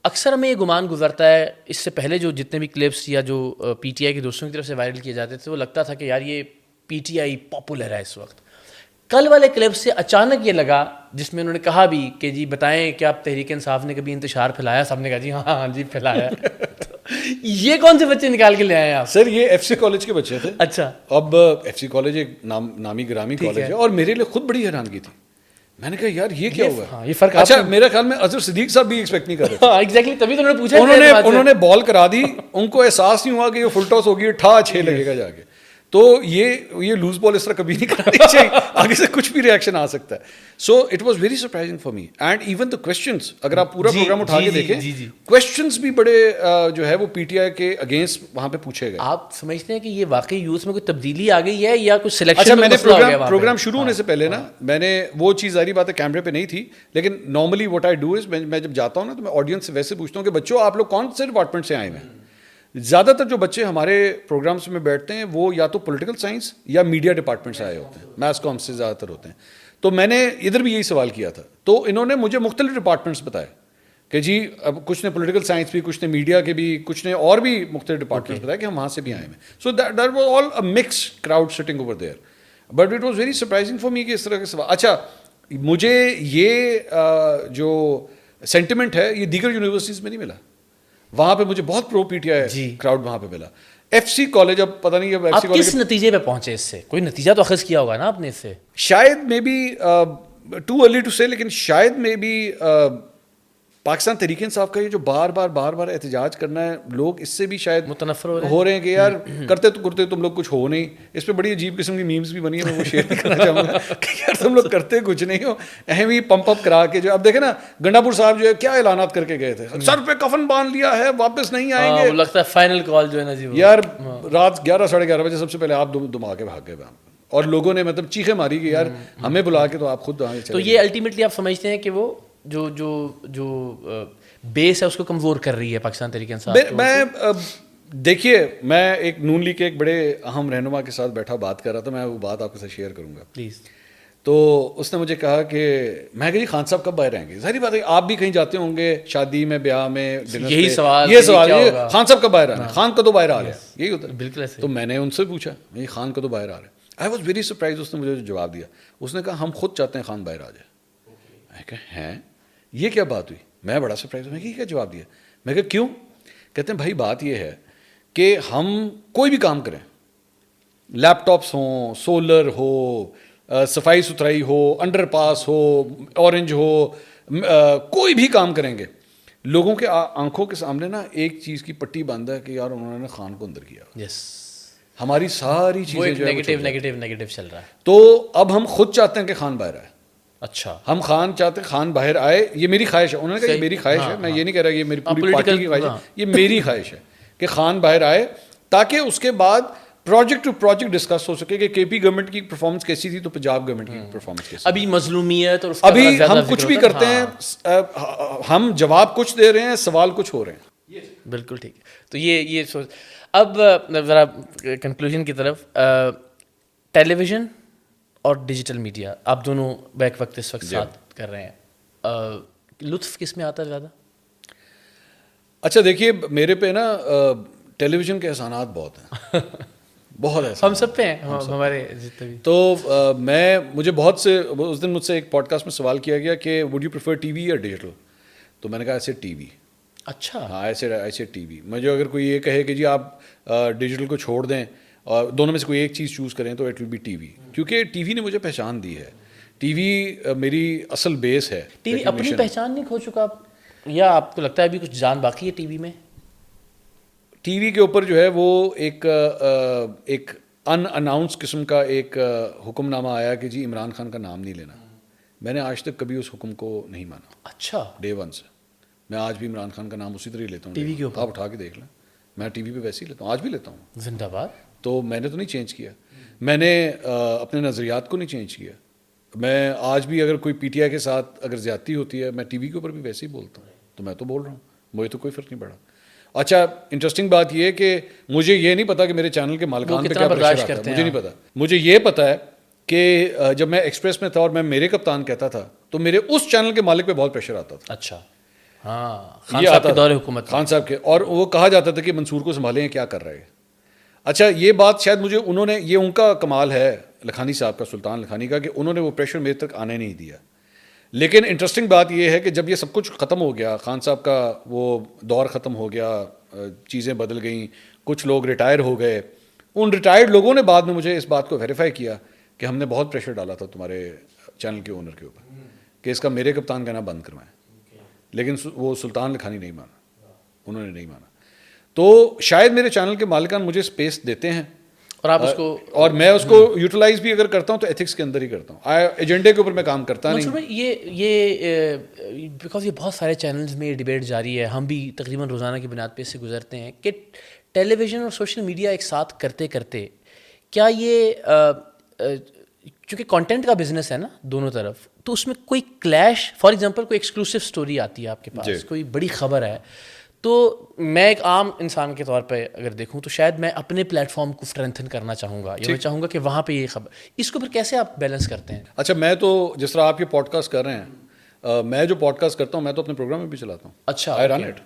اکثر ہمیں یہ گمان گزرتا ہے اس سے پہلے جو جتنے بھی کلپس یا جو پی ٹی آئی کے دوستوں کی طرف سے وائرل کیے جاتے تھے وہ لگتا تھا کہ یار یہ پی ٹی آئی پاپولر ہے اس وقت. کل والے کلپ سے اچانک یہ لگا جس میں انہوں نے کہا بھی کہ جی بتائیں کہ آپ تحریک انصاف نے کبھی انتشار پھیلایا, سب نے کہا جی ہاں جی پھیلایا. یہ کون سے بچے نکال کے لے آئے آپ؟ سر یہ ایف سی کالج کے بچے تھے. اچھا. اب ایف سی کالج ایک نامی گرامی کالج ہے, اور میرے لیے خود بڑی حیرانگی تھی. میں نے کہا یار یہ کیا ہوا, یہ فرق. اچھا میرے خیال میں اظہر صدیق صاحب بھی ایکسپیکٹ نہیں کر رہے تھے. ایگزیکٹلی, تبھی تو انہوں نے پوچھا, انہوں نے بال کرا دی, ان کو احساس نہیں ہوا کہ یہ فل ٹاس ہوگی, 6 لگے گا جا کے. تو یہ لوز بال اس طرح کبھی نہیں کرانی چاہیے, آگے سے کچھ بھی ریئیکشن آ سکتا ہے. So it was very surprising for me. And even the questions, اگر آپ پورا پروگرام اٹھا کے دیکھیں, کوشچنس بھی بڑے جو ہے وہ پی ٹی آئی کے اگینسٹ وہاں پہ پوچھے گئے. آپ سمجھتے ہیں کہ یہ واقعی یوتھ میں کوئی تبدیلی آ گئی ہے یا کچھ سلیکشن؟ اچھا, میں نے پروگرام شروع ہونے سے پہلے نا, میں نے وہ چیز ظاہری بات ہے کیمرے پہ نہیں تھی, لیکن normally what I do is, میں جب جاتا ہوں نا تو میں آڈینس سے ویسے پوچھتا ہوں کہ بچوں آپ لوگ کون سے ڈپارٹمنٹ سے آئے ہیں. زیادہ تر جو بچے ہمارے پروگرامس میں بیٹھتے ہیں وہ یا تو پولیٹیکل سائنس یا میڈیا ڈپارٹمنٹ سے آئے ہوتے ہیں, میس کام سے زیادہ تر ہوتے ہیں. تو میں نے ادھر بھی یہی سوال کیا تھا, تو انہوں نے مجھے مختلف ڈپارٹمنٹس بتائے کہ جی اب کچھ نے پولیٹیکل سائنس بھی, کچھ نے میڈیا کے بھی, کچھ نے اور بھی مختلف ڈپارٹمنٹس بتایا کہ ہم وہاں سے بھی آئے ہیں. So that was all a mix crowd sitting over there, but it was very surprising for me کہ اس طرح کے سوال. اچھا مجھے یہ جو سینٹیمنٹ ہے یہ دیگر یونیورسٹیز میں نہیں ملا, وہاں پہ مجھے بہت پرو پی ٹی آئی کراؤڈ وہاں پہ ملا. ایف سی کالج, اب پتہ نہیں اب ایف سی کالج کس نتیجے پہ پہنچے, اس سے کوئی نتیجہ تو اخذ کیا ہوگا نا آپ نے اس سے؟ شاید maybe too early to say, لیکن شاید مے بی پاکستان تحریک انصاف کا یہ جو بار بار احتجاج کرنا ہے, لوگ اس سے بھی شاید متنفر ہو رہے ہیں کہ یار کرتے تم لوگ کچھ ہو نہیں. اس پہ بڑی عجیب قسم کی میمز بھی بنی ہے, میں وہ شیئر نہیں کرنا چاہوں گا کہ یار تم لوگ کرتے کچھ نہیں ہو, اہم ہی پمپ اپ کرا کے. جو اب دیکھیں نا گنڈاپور صاحب جو ہے کیا اعلانات کر کے گئے تھے, سر پہ کفن باندھ لیا ہے, واپس نہیں آئیں گے. لگتا ہے فائنل کال جو ہے نا جی, یار رات 11-11:30 بجے سب سے پہلے آپ دما کے بھاگ گئے, اور لوگوں نے مطلب چیخیں ماری کہ یار ہمیں بلا کے تو آپ خود آگے چلے. تو یہ الٹیمیٹلی آپ سمجھتے ہیں کہ وہ جو بیس ہے اس کو کمزور کر رہی ہے پاکستان تحریک انصاف؟ میں دیکھیے, میں ایک نون لیگ کے ایک بڑے اہم رہنما کے ساتھ بیٹھا بات کر رہا تھا, میں وہ بات آپ کے ساتھ شیئر کروں گا پلیز. تو اس نے مجھے کہا کہ میں کہ جی خان صاحب کب باہر آئیں گے. ظاہری بات ہے آپ بھی کہیں جاتے ہوں گے شادی میں, بیاہ میں, یہی سوال خان صاحب کب باہر آ رہے ہیں, خان کدو باہر آ رہے ہیں, یہی ہوتا ہے. بالکل. تو میں نے ان سے پوچھا یہ خان کدو باہر آ رہے ہیں. I was very surprise. اس نے مجھے جواب دیا, اس نے کہا ہم خود چاہتے ہیں خان باہر آ جائے. میں کہا ہیں یہ کیا بات ہوئی, میں بڑا سرپرائز ہوں. میں یہ کیا جواب دیا, میں کہا کیوں. کہتے ہیں بھائی بات یہ ہے کہ ہم کوئی بھی کام کریں, لیپ ٹاپس ہوں, سولر ہو, صفائی ستھرائی ہو, انڈر پاس ہو, اورنج ہو, کوئی بھی کام کریں گے, لوگوں کے آنکھوں کے سامنے نا ایک چیز کی پٹی باندھا ہے کہ یار انہوں نے خان کو اندر کیا. یس, ہماری ساری چیزیں جو نیگیٹو چل رہا ہے. تو اب ہم خود چاہتے ہیں کہ خان باہر آئے. اچھا, ہم خان چاہتے ہیں خان باہر آئے, یہ میری خواہش ہے. انہوں نے کہا یہ میری خواہش ہے, میں یہ نہیں کہہ رہا یہ میری پوری پارٹی کی خواہش ہے, یہ میری خواہش ہے کہ خان باہر آئے تاکہ اس کے بعد پروجیکٹ ٹو پروجیکٹ ڈسکس ہو سکے کہ کے پی گورنمنٹ کی پرفارمنس کیسی تھی تو پنجاب گورنمنٹ کی پرفارمنس کیسی. ابھی مظلومیت اور ابھی ہم کچھ بھی کرتے ہیں, ہم جواب کچھ دے رہے ہیں, سوال کچھ ہو رہے ہیں. بالکل ٹھیک ہے. تو یہ سوچ. اب ذرا کنکلوژن کی طرف, ٹیلی ویژن اور ڈیجیٹل میڈیا آپ دونوں بیک وقت اس وقت ساتھ کر رہے ہیں, لطف کس میں آتا ہے زیادہ؟ اچھا دیکھیے میرے پہ نا ٹیلی ویژن کے احسانات بہت ہیں, بہت ایسا ہم سب پہ ہیں, ہمارے جتنے بھی. تو مجھے بہت سے اس دن مجھ سے ایک پوڈ کاسٹ میں سوال کیا گیا کہ would you prefer T V یا ڈیجیٹل. تو میں نے کہا ایسے ٹی وی. اچھا ہاں ایسے ٹی وی. مجھے اگر کوئی یہ کہے کہ جی آپ ڈیجیٹل کو چھوڑ دیں اور دونوں میں سے کوئی ایک چیز چوز کریں تو it will B T V, کیونکہ ٹی وی نے مجھے پہچان دی ہے. ٹی وی میری اصل بیس ہے. ٹی وی اپنی پہچان نہیں کھو چکا یا آپ کو لگتا ہے ابھی کچھ جان باقی ہے ٹی وی میں؟ ٹی وی کے اوپر جو ہے وہ ایک ان اناؤنس قسم کا ایک حکم نامہ آیا کہ جی عمران خان کا نام نہیں لینا. میں نے آج تک کبھی اس حکم کو نہیں مانا. اچھا. ڈے ون سے میں آج بھی عمران خان کا نام اسی طرح لیتا ہوں. ٹی وی کے اوپر آپ اٹھا کے دیکھ لیں, میں ٹی وی پہ ویسے ہی لیتا ہوں, آج بھی لیتا ہوں. زندہ باد. تو میں نے تو نہیں چینج کیا, میں نے اپنے نظریات کو نہیں چینج کیا. میں آج بھی اگر کوئی پی ٹی آئی کے ساتھ اگر زیادتی ہوتی ہے میں ٹی وی کے اوپر بھی ویسے ہی بولتا ہوں. تو میں تو بول رہا ہوں, مجھے تو کوئی فرق نہیں پڑا. اچھا انٹرسٹنگ بات یہ ہے کہ مجھے یہ نہیں پتا کہ میرے چینل کے مالکان پہ کیا پریشر آتا ہے, مجھے نہیں پتا. مجھے یہ پتا ہے کہ جب میں ایکسپریس میں تھا اور میں میرے کپتان کہتا تھا تو میرے اس چینل کے مالک پہ بہت پریشر آتا تھا. اچھا ہاں, خان صاحب کے دور حکومت, خان صاحب کے, اور وہ کہا جاتا تھا کہ منصور کو سنبھالیں کیا کر رہے ہیں. اچھا یہ بات شاید مجھے انہوں نے, یہ ان کا کمال ہے لکھانی صاحب کا, سلطان لکھانی کا, کہ انہوں نے وہ پریشر میرے تک آنے نہیں دیا. لیکن انٹرسٹنگ بات یہ ہے کہ جب یہ سب کچھ ختم ہو گیا, خان صاحب کا وہ دور ختم ہو گیا, چیزیں بدل گئیں, کچھ لوگ ریٹائر ہو گئے, ان ریٹائرڈ لوگوں نے بعد میں مجھے اس بات کو ویریفائی کیا کہ ہم نے بہت پریشر ڈالا تھا تمہارے چینل کے اونر کے اوپر کہ اس کا میرے کپتان کہنا بند کروائیں. لیکن وہ سلطان لکھانی نہیں مانا, انہوں نے نہیں مانا. تو شاید میرے چینل کے مالکان مجھے اسپیس دیتے ہیں اور آپ اس کو, اور میں اس کو یوٹیلائز بھی اگر کرتا ہوں تو ایتھکس کے اندر ہی کرتا ہوں, ایجنڈے کے اوپر میں کام کرتا نہیں. یہ بیکاز یہ بہت سارے چینلز میں یہ ڈبیٹ جاری ہے, ہم بھی تقریباً روزانہ کی بنیاد پہ اس سے گزرتے ہیں کہ ٹیلی ویژن اور سوشل میڈیا ایک ساتھ کرتے کرتے کیا یہ چونکہ کانٹینٹ کا بزنس ہے نا دونوں طرف, تو اس میں کوئی کلیش, فار ایگزامپل کوئی ایکسکلوسیو اسٹوری آتی ہے آپ کے پاس, کوئی بڑی خبر ہے, تو میں ایک عام انسان کے طور پہ اگر دیکھوں تو شاید میں اپنے پلیٹ فارم کو اسٹرینتھن کرنا چاہوں گا, یا میں چاہوں گا کہ وہاں پہ یہ خبر, اس کو پھر کیسے آپ بیلنس کرتے ہیں؟ اچھا میں تو جس طرح آپ یہ پوڈ کاسٹ کر رہے ہیں, میں جو پوڈ کاسٹ کرتا ہوں میں تو اپنے پروگرام میں بھی چلاتا ہوں. اچھا آئی رن اٹ.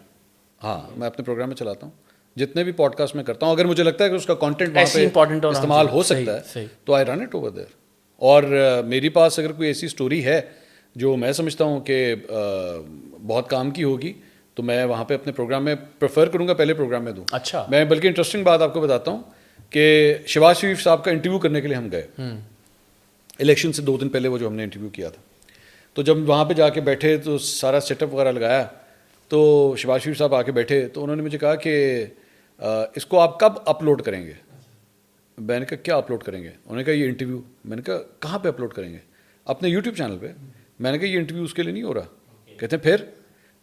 ہاں میں اپنے پروگرام میں چلاتا ہوں, جتنے بھی پوڈ کاسٹ میں کرتا ہوں, اگر مجھے لگتا ہے کہ اس کا کانٹینٹ وہاں پہ استعمال ہو سکتا ہے تو آئی رن اٹ اوور دیر. اور میری پاس اگر کوئی ایسی اسٹوری ہے جو میں سمجھتا ہوں کہ بہت کام کی ہوگی تو میں وہاں پہ اپنے پروگرام میں پریفر کروں گا پہلے پروگرام میں دوں. اچھا. میں بلکہ انٹرسٹنگ بات آپ کو بتاتا ہوں کہ شہباز شریف صاحب کا انٹرویو کرنے کے لیے ہم گئے الیکشن سے 2 دن پہلے, وہ جو ہم نے انٹرویو کیا تھا. تو جب وہاں پہ جا کے بیٹھے تو سارا سیٹ اپ وغیرہ لگایا, تو شہباز شریف صاحب آ کے بیٹھے تو انہوں نے مجھے کہا کہ اس کو آپ کب اپلوڈ کریں گے؟ میں نے کہا کیا اپلوڈ کریں گے؟ انہوں نے کہا یہ انٹرویو. میں نے کہا کہاں پہ اپلوڈ کریں گے؟ اپنے یوٹیوب چینل پہ. میں نے کہا یہ انٹرویو اس کے لیے نہیں ہو رہا. کہتے ہیں پھر؟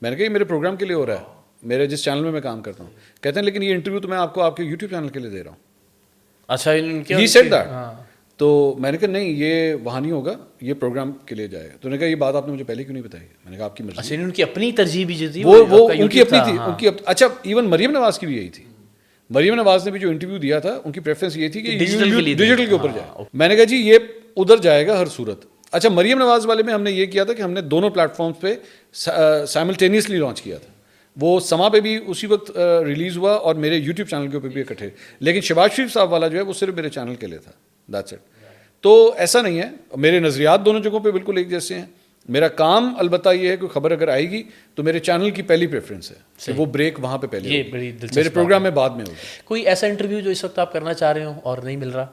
میں نے کہا یہ میرے پروگرام کے لیے ہو رہا ہے, میرے جس چینل میں کام کرتا ہوں. کہتے ہیں لیکن یہ انٹرویو تو میں آپ کو آپ کے یوٹیوب چینل کے لیے دے رہا ہوں. اچھا ہی سیڈ دیٹ. تو میں نے کہا نہیں یہ وہاں نہیں ہوگا, یہ پروگرام کے لیے جائے گا. تو نے کہا یہ بات آپ نے مجھے پہلے کیوں نہیں بتائی؟ میں نے کہا آپ کی مرضی. ان کی اپنی ترجیح بھی جو تھی وہ ان کی اپنی تھی, ان کی. اچھا ایون مریم نواز کی بھی یہی تھی. مریم نواز نے بھی جو انٹرویو دیا تھا ان کی پریفرنس یہ تھی کہ ڈیجیٹل کے اوپر جائے. میں نے کہا جی یہ ادھر جائے گا ہر صورت. اچھا مریم نواز والے میں ہم نے یہ کیا تھا کہ ہم نے دونوں پلیٹ فارمس پہ سائملٹینیسلی لانچ کیا تھا. وہ سما پہ بھی اسی وقت ریلیز ہوا اور میرے یوٹیوب چینل کے اوپر بھی اکٹھے. لیکن شہباز شریف صاحب والا جو ہے وہ صرف میرے چینل کے لیے تھا, دیٹس اٹ. تو ایسا نہیں ہے, میرے نظریات دونوں جگہوں پہ بالکل ایک جیسے ہیں. میرا کام البتہ یہ ہے کہ خبر اگر آئے گی تو میرے چینل کی پہلی پریفرنس ہے کہ وہ بریک وہاں پہ پہلے ہوگی, میرے پروگرام میں بعد میں ہوگی. کوئی ایسا انٹرویو جو اس وقت آپ کرنا چاہ رہے ہوں اور نہیں مل رہا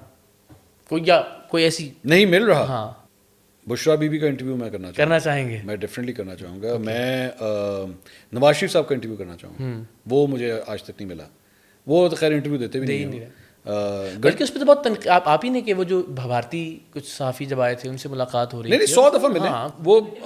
کوئی, یا کوئی ایسی نہیں مل رہا؟ ہاں بشرا بی بی کا انٹرویو میں کرنا چاہیں گے. میں ڈیفینیٹلی کرنا چاہوں گا. میں نواز شریف صاحب کا انٹرویو کرنا چاہوں گا, وہ مجھے آج تک نہیں ملا. وہ تو خیر انٹرویو دیتے بھی نہیں. بلکہ اس پہ تو بہت آپ ہی نے کہ وہ جو بھارتی کچھ صحافی جب آئے تھے ان سے ملاقات ہو رہی نہیں 100 دفعہ ملے.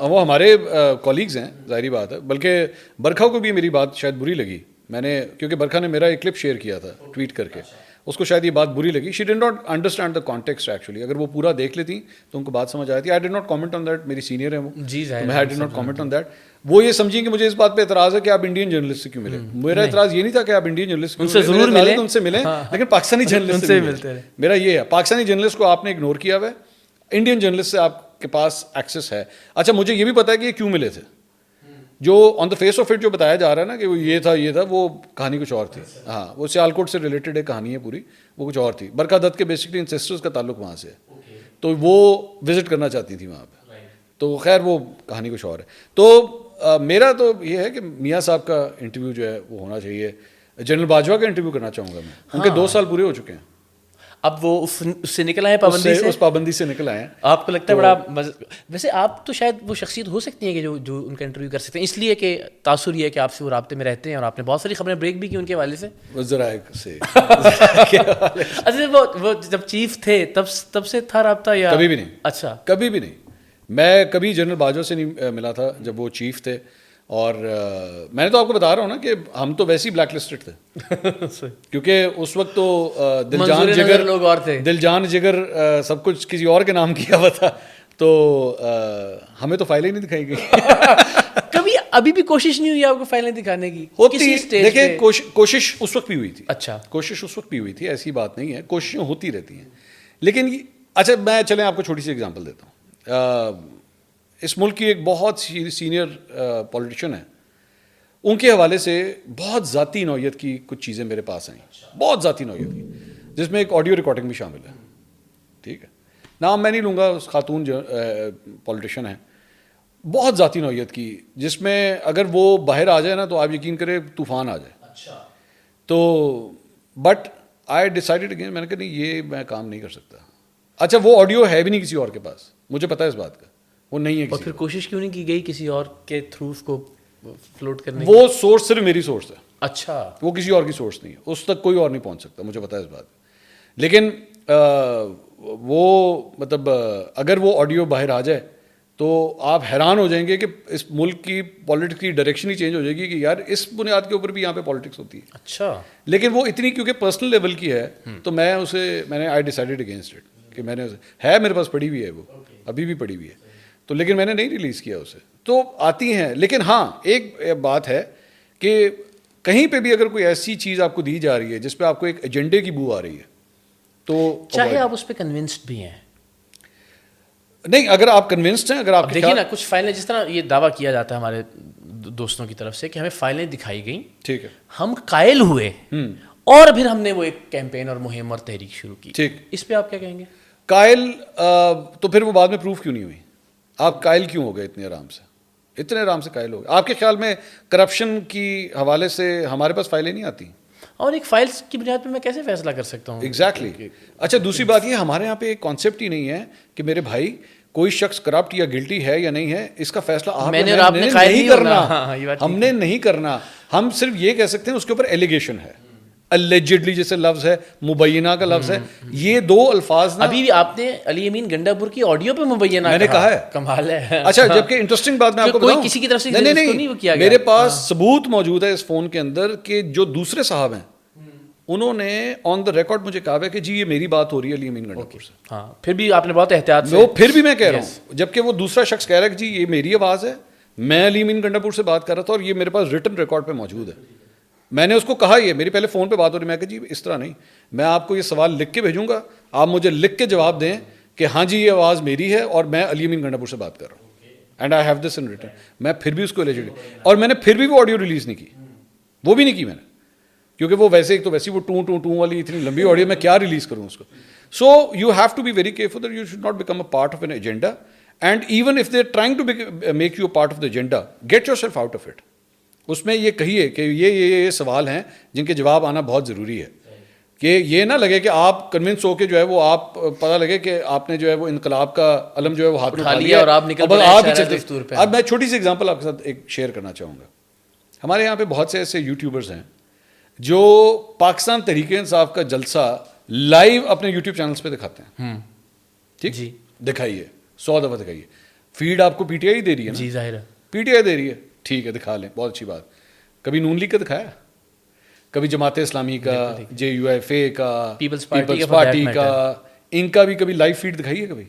وہ ہمارے کولیگز ہیں, ظاہری بات ہے. بلکہ برکھا کو بھی میری بات شاید بری لگی. میں نے کیونکہ برکھا نے میرا ایک کلپ شیئر کیا تھا ٹویٹ کر کے, اس کو شاید یہ بات بری لگی. She did not understand the context actually. اگر وہ پورا دیکھ لیتی تو ان کو بات سمجھ آئی تھی. I did not comment on that. میری سینئر ہیں وہ, جی میں I did not comment on that. وہ یہ سمجھیں کہ مجھے اس بات پہ اعتراض ہے کہ آپ انڈین جرنلسٹ سے کیوں ملے. میرا اعتراض یہ نہیں تھا کہ آپ انڈین جرنلسٹ ان سے ضرور ملیں, ان سے ملیں, لیکن پاکستانی جرنلسٹ سے ملتے ہیں. میرا یہ ہے, پاکستانی جرنلسٹ کو آپ نے اگنور کیا ہوا ہے, انڈین جرنلسٹ سے آپ کے پاس ایکسیس ہے. اچھا مجھے یہ بھی پتا ہے کہ یہ کیوں ملے تھے. جو آن دا فیس آف اٹ جو بتایا جا رہا ہے نا کہ وہ یہ تھا وہ کہانی کچھ اور تھی. ہاں وہ سیالکوٹ سے ریلیٹڈ ایک کہانی ہے پوری, وہ کچھ اور تھی. برکھا دت کے بیسکلی انسیسٹرز کا تعلق وہاں سے ہے, تو وہ وزٹ کرنا چاہتی تھی وہاں پہ. تو خیر وہ کہانی کچھ اور ہے. تو میرا تو یہ ہے کہ میاں صاحب کا انٹرویو جو ہے وہ ہونا چاہیے. جنرل باجوہ کا انٹرویو کرنا چاہوں گا میں. ان کے 2 سال پورے ہو چکے ہیں. اب وہ اس سے نکل آئے پابندی سے, اس پابندی سے نکل آئے ہیں. آپ کو لگتا ہے بڑا ویسے آپ تو شاید وہ شخصیت ہو سکتی ہیں کہ جو ان کا انٹرویو کر سکتے ہیں, اس لیے کہ تاثر یہ ہے کہ آپ سے وہ رابطے میں رہتے ہیں اور آپ نے بہت ساری خبریں بریک بھی کی ان کے حوالے سے. ذرائع سے اچھا وہ جب چیف تھے تب سے تھا رابطہ یا کبھی بھی نہیں؟ اچھا کبھی بھی نہیں. میں کبھی جنرل باجوہ سے نہیں ملا تھا جب وہ چیف تھے. اور میں نے تو آپ کو بتا رہا ہوں نا کہ ہم تو ویسے ہی بلیک لسٹڈ تھے, کیونکہ اس وقت تو دل جان جگر لوگ اور تھے, دل جان جگر سب کچھ کسی اور کے نام کیا ہوا تھا, تو ہمیں تو فائلیں نہیں دکھائی گئی. کبھی ابھی بھی کوشش نہیں ہوئی آپ کو فائلیں دکھانے کی؟ ہوتی, دیکھیں کوشش اس وقت بھی ہوئی تھی. اچھا کوشش اس وقت بھی ہوئی تھی, ایسی بات نہیں ہے, کوششیں ہوتی رہتی ہیں. لیکن اچھا میں چلیں آپ کو چھوٹی سی ایگزامپل دیتا ہوں. اس ملک کی ایک بہت سینئر پولیٹیشین ہے, ان کے حوالے سے بہت ذاتی نوعیت کی کچھ چیزیں میرے پاس آئیں, بہت ذاتی نوعیت کی, جس میں ایک آڈیو ریکارڈنگ بھی شامل ہے. ٹھیک ہے, نام میں نہیں لوں گا, اس خاتون پولیٹیشین ہیں, بہت ذاتی نوعیت کی, جس میں اگر وہ باہر آ جائے نا تو آپ یقین کریں طوفان آ جائے. اچھا تو بٹ آئی ڈیسائیڈڈ اگین, میں نے کہا نہیں یہ میں کام نہیں کر سکتا. اچھا وہ آڈیو ہے بھی نہیں کسی اور کے پاس, مجھے پتا ہے اس بات کا, وہ نہیں ہے. اور پھر کوشش کیوں نہیں کی گئی کسی اور کے تھرو اس کو فلوٹ کرنے؟ وہ سورس صرف میری سورس ہے. اچھا وہ کسی اور کی سورس نہیں ہے, اس تک کوئی اور نہیں پہنچ سکتا, مجھے پتا ہے اس بات. لیکن وہ مطلب اگر وہ آڈیو باہر آ جائے تو آپ حیران ہو جائیں گے کہ اس ملک کی پالیٹکس کی ڈائریکشن ہی چینج ہو جائے گی کہ یار اس بنیاد کے اوپر بھی یہاں پہ پالیٹکس ہوتی ہے. اچھا لیکن وہ اتنی کیونکہ پرسنل لیول کی ہے تو میں نے آئی ڈیسائیڈڈ اگینسٹ اٹ, کہ میں نے ہے میرے پاس پڑھی ہوئی ہے, وہ ابھی بھی پڑھی ہوئی ہے, تو لیکن میں نے نہیں ریلیز کیا اسے. تو آتی ہیں, لیکن ہاں ایک بات ہے کہ کہیں پہ بھی اگر کوئی ایسی چیز آپ کو دی جا رہی ہے جس پہ آپ کو ایک ایجنڈے کی بو آ رہی ہے تو چاہے آپ اس پہ کنونسڈ بھی ہیں, نہیں اگر آپ کنونسڈ ہیں, اگر آپ دیکھیے نا کچھ فائلیں جس طرح یہ دعویٰ کیا جاتا ہے ہمارے دوستوں کی طرف سے کہ ہمیں فائلیں دکھائی گئیں, ٹھیک ہے, ہم قائل ہوئے اور پھر ہم نے وہ ایک کیمپین اور مہم اور تحریک شروع کی, ٹھیک, اس پہ آپ کیا کہیں گے؟ قائل تو پھر وہ بعد میں پروف کیوں نہیں ہوئی؟ آپ قائل کیوں ہو گئے اتنے آرام سے, اتنے آرام سے قائل ہو گئے؟ آپ کے خیال میں کرپشن کی حوالے سے ہمارے پاس فائلیں نہیں آتی؟ اور ایک فائلز کی بنیاد پہ میں کیسے فیصلہ کر سکتا ہوں؟ ایگزیکٹلی. اچھا دوسری بات یہ, ہمارے یہاں پہ ایک کانسیپٹ ہی نہیں ہے کہ میرے بھائی کوئی شخص کرپٹ یا گلٹی ہے یا نہیں ہے, اس کا فیصلہ آپ نے نہیں کرنا, ہم نے نہیں کرنا. ہم صرف یہ کہہ سکتے ہیں اس کے اوپر ایلیگیشن ہے, اللیجڈلی جیسے لفظ ہے, مبینہ کا لفظ ہے, یہ دو الفاظ نا. ابھی بھی آپ نے علی امین گنڈا پور کی آڈیو پہ مبینہ میں نے کہا ہے, کمال ہے. اچھا جبکہ انٹرسٹنگ بات میں آپ کو بتاؤں, کسی کی طرف سے نہیں, میرے پاس ثبوت موجود ہے اس فون کے اندر کہ جو دوسرے صاحب ہیں انہوں نے آن دا ریکارڈ مجھے کہا ہے کہ جی یہ میری بات ہو رہی ہے علی امین گنڈا پور سے. ہاں پھر بھی آپ نے بہت احتیاط سے, وہ پھر بھی میں کہہ رہا ہوں, جبکہ وہ دوسرا شخص کہہ رہا ہے کہ جی یہ میری آواز ہے, میں علی امین گنڈا پور سے بات کر رہا تھا اور یہ میرے پاس ریٹن ریکارڈ پہ موجود ہے. میں نے اس کو کہا, یہ میری پہلے فون پہ بات ہو رہی, میں کہ جی اس طرح نہیں, میں آپ کو یہ سوال لکھ کے بھیجوں گا, آپ مجھے لکھ کے جواب دیں کہ ہاں جی یہ آواز میری ہے اور میں علی امین گنڈا پور سے بات کر رہا ہوں, and I have this in written. میں پھر بھی اس کو ایلیجڈ, اور میں نے پھر بھی وہ آڈیو ریلیز نہیں کی, وہ بھی نہیں کی میں نے, کیونکہ وہ ویسے ایک تو ویسی وہ ٹوں والی اتنی لمبی آڈیو میں کیا ریلیز کروں اس کو. So you have to be very careful that you should not become a part of an agenda, and even if they are trying to make you a part of the agenda, get yourself out of it. اس میں یہ کہیے کہ یہ سوال ہیں جن کے جواب آنا بہت ضروری ہے, کہ یہ نہ لگے کہ آپ کنونس ہو کے جو ہے وہ آپ پتہ لگے کہ آپ نے جو ہے وہ انقلاب کا علم جو ہے وہ ہاتھ میں اٹھا لیا اور آپ نکل پڑے. اب میں چھوٹی سی ایگزامپل آپ کے ساتھ ایک شیئر کرنا چاہوں گا. ہمارے یہاں پہ بہت سے ایسے یوٹیوبرز ہیں جو پاکستان تحریک انصاف کا جلسہ لائیو اپنے یوٹیوب چینلز پہ دکھاتے ہیں. ٹھیک جی, دکھائیے 100 دفعہ دکھائیے, فیڈ آپ کو پی ٹی آئی دے رہی ہے نا, جی ظاہر ہے پی ٹی آئی دے رہی ہے, ٹھیک ہے دکھا لیں, بہت اچھی بات. کبھی نون لیگ کا دکھایا, کبھی جماعت اسلامی کا, جے یو ایف اے کا, پیپلز پارٹی کا, ان کا بھی کبھی لائیو فیڈ دکھائیے کبھی.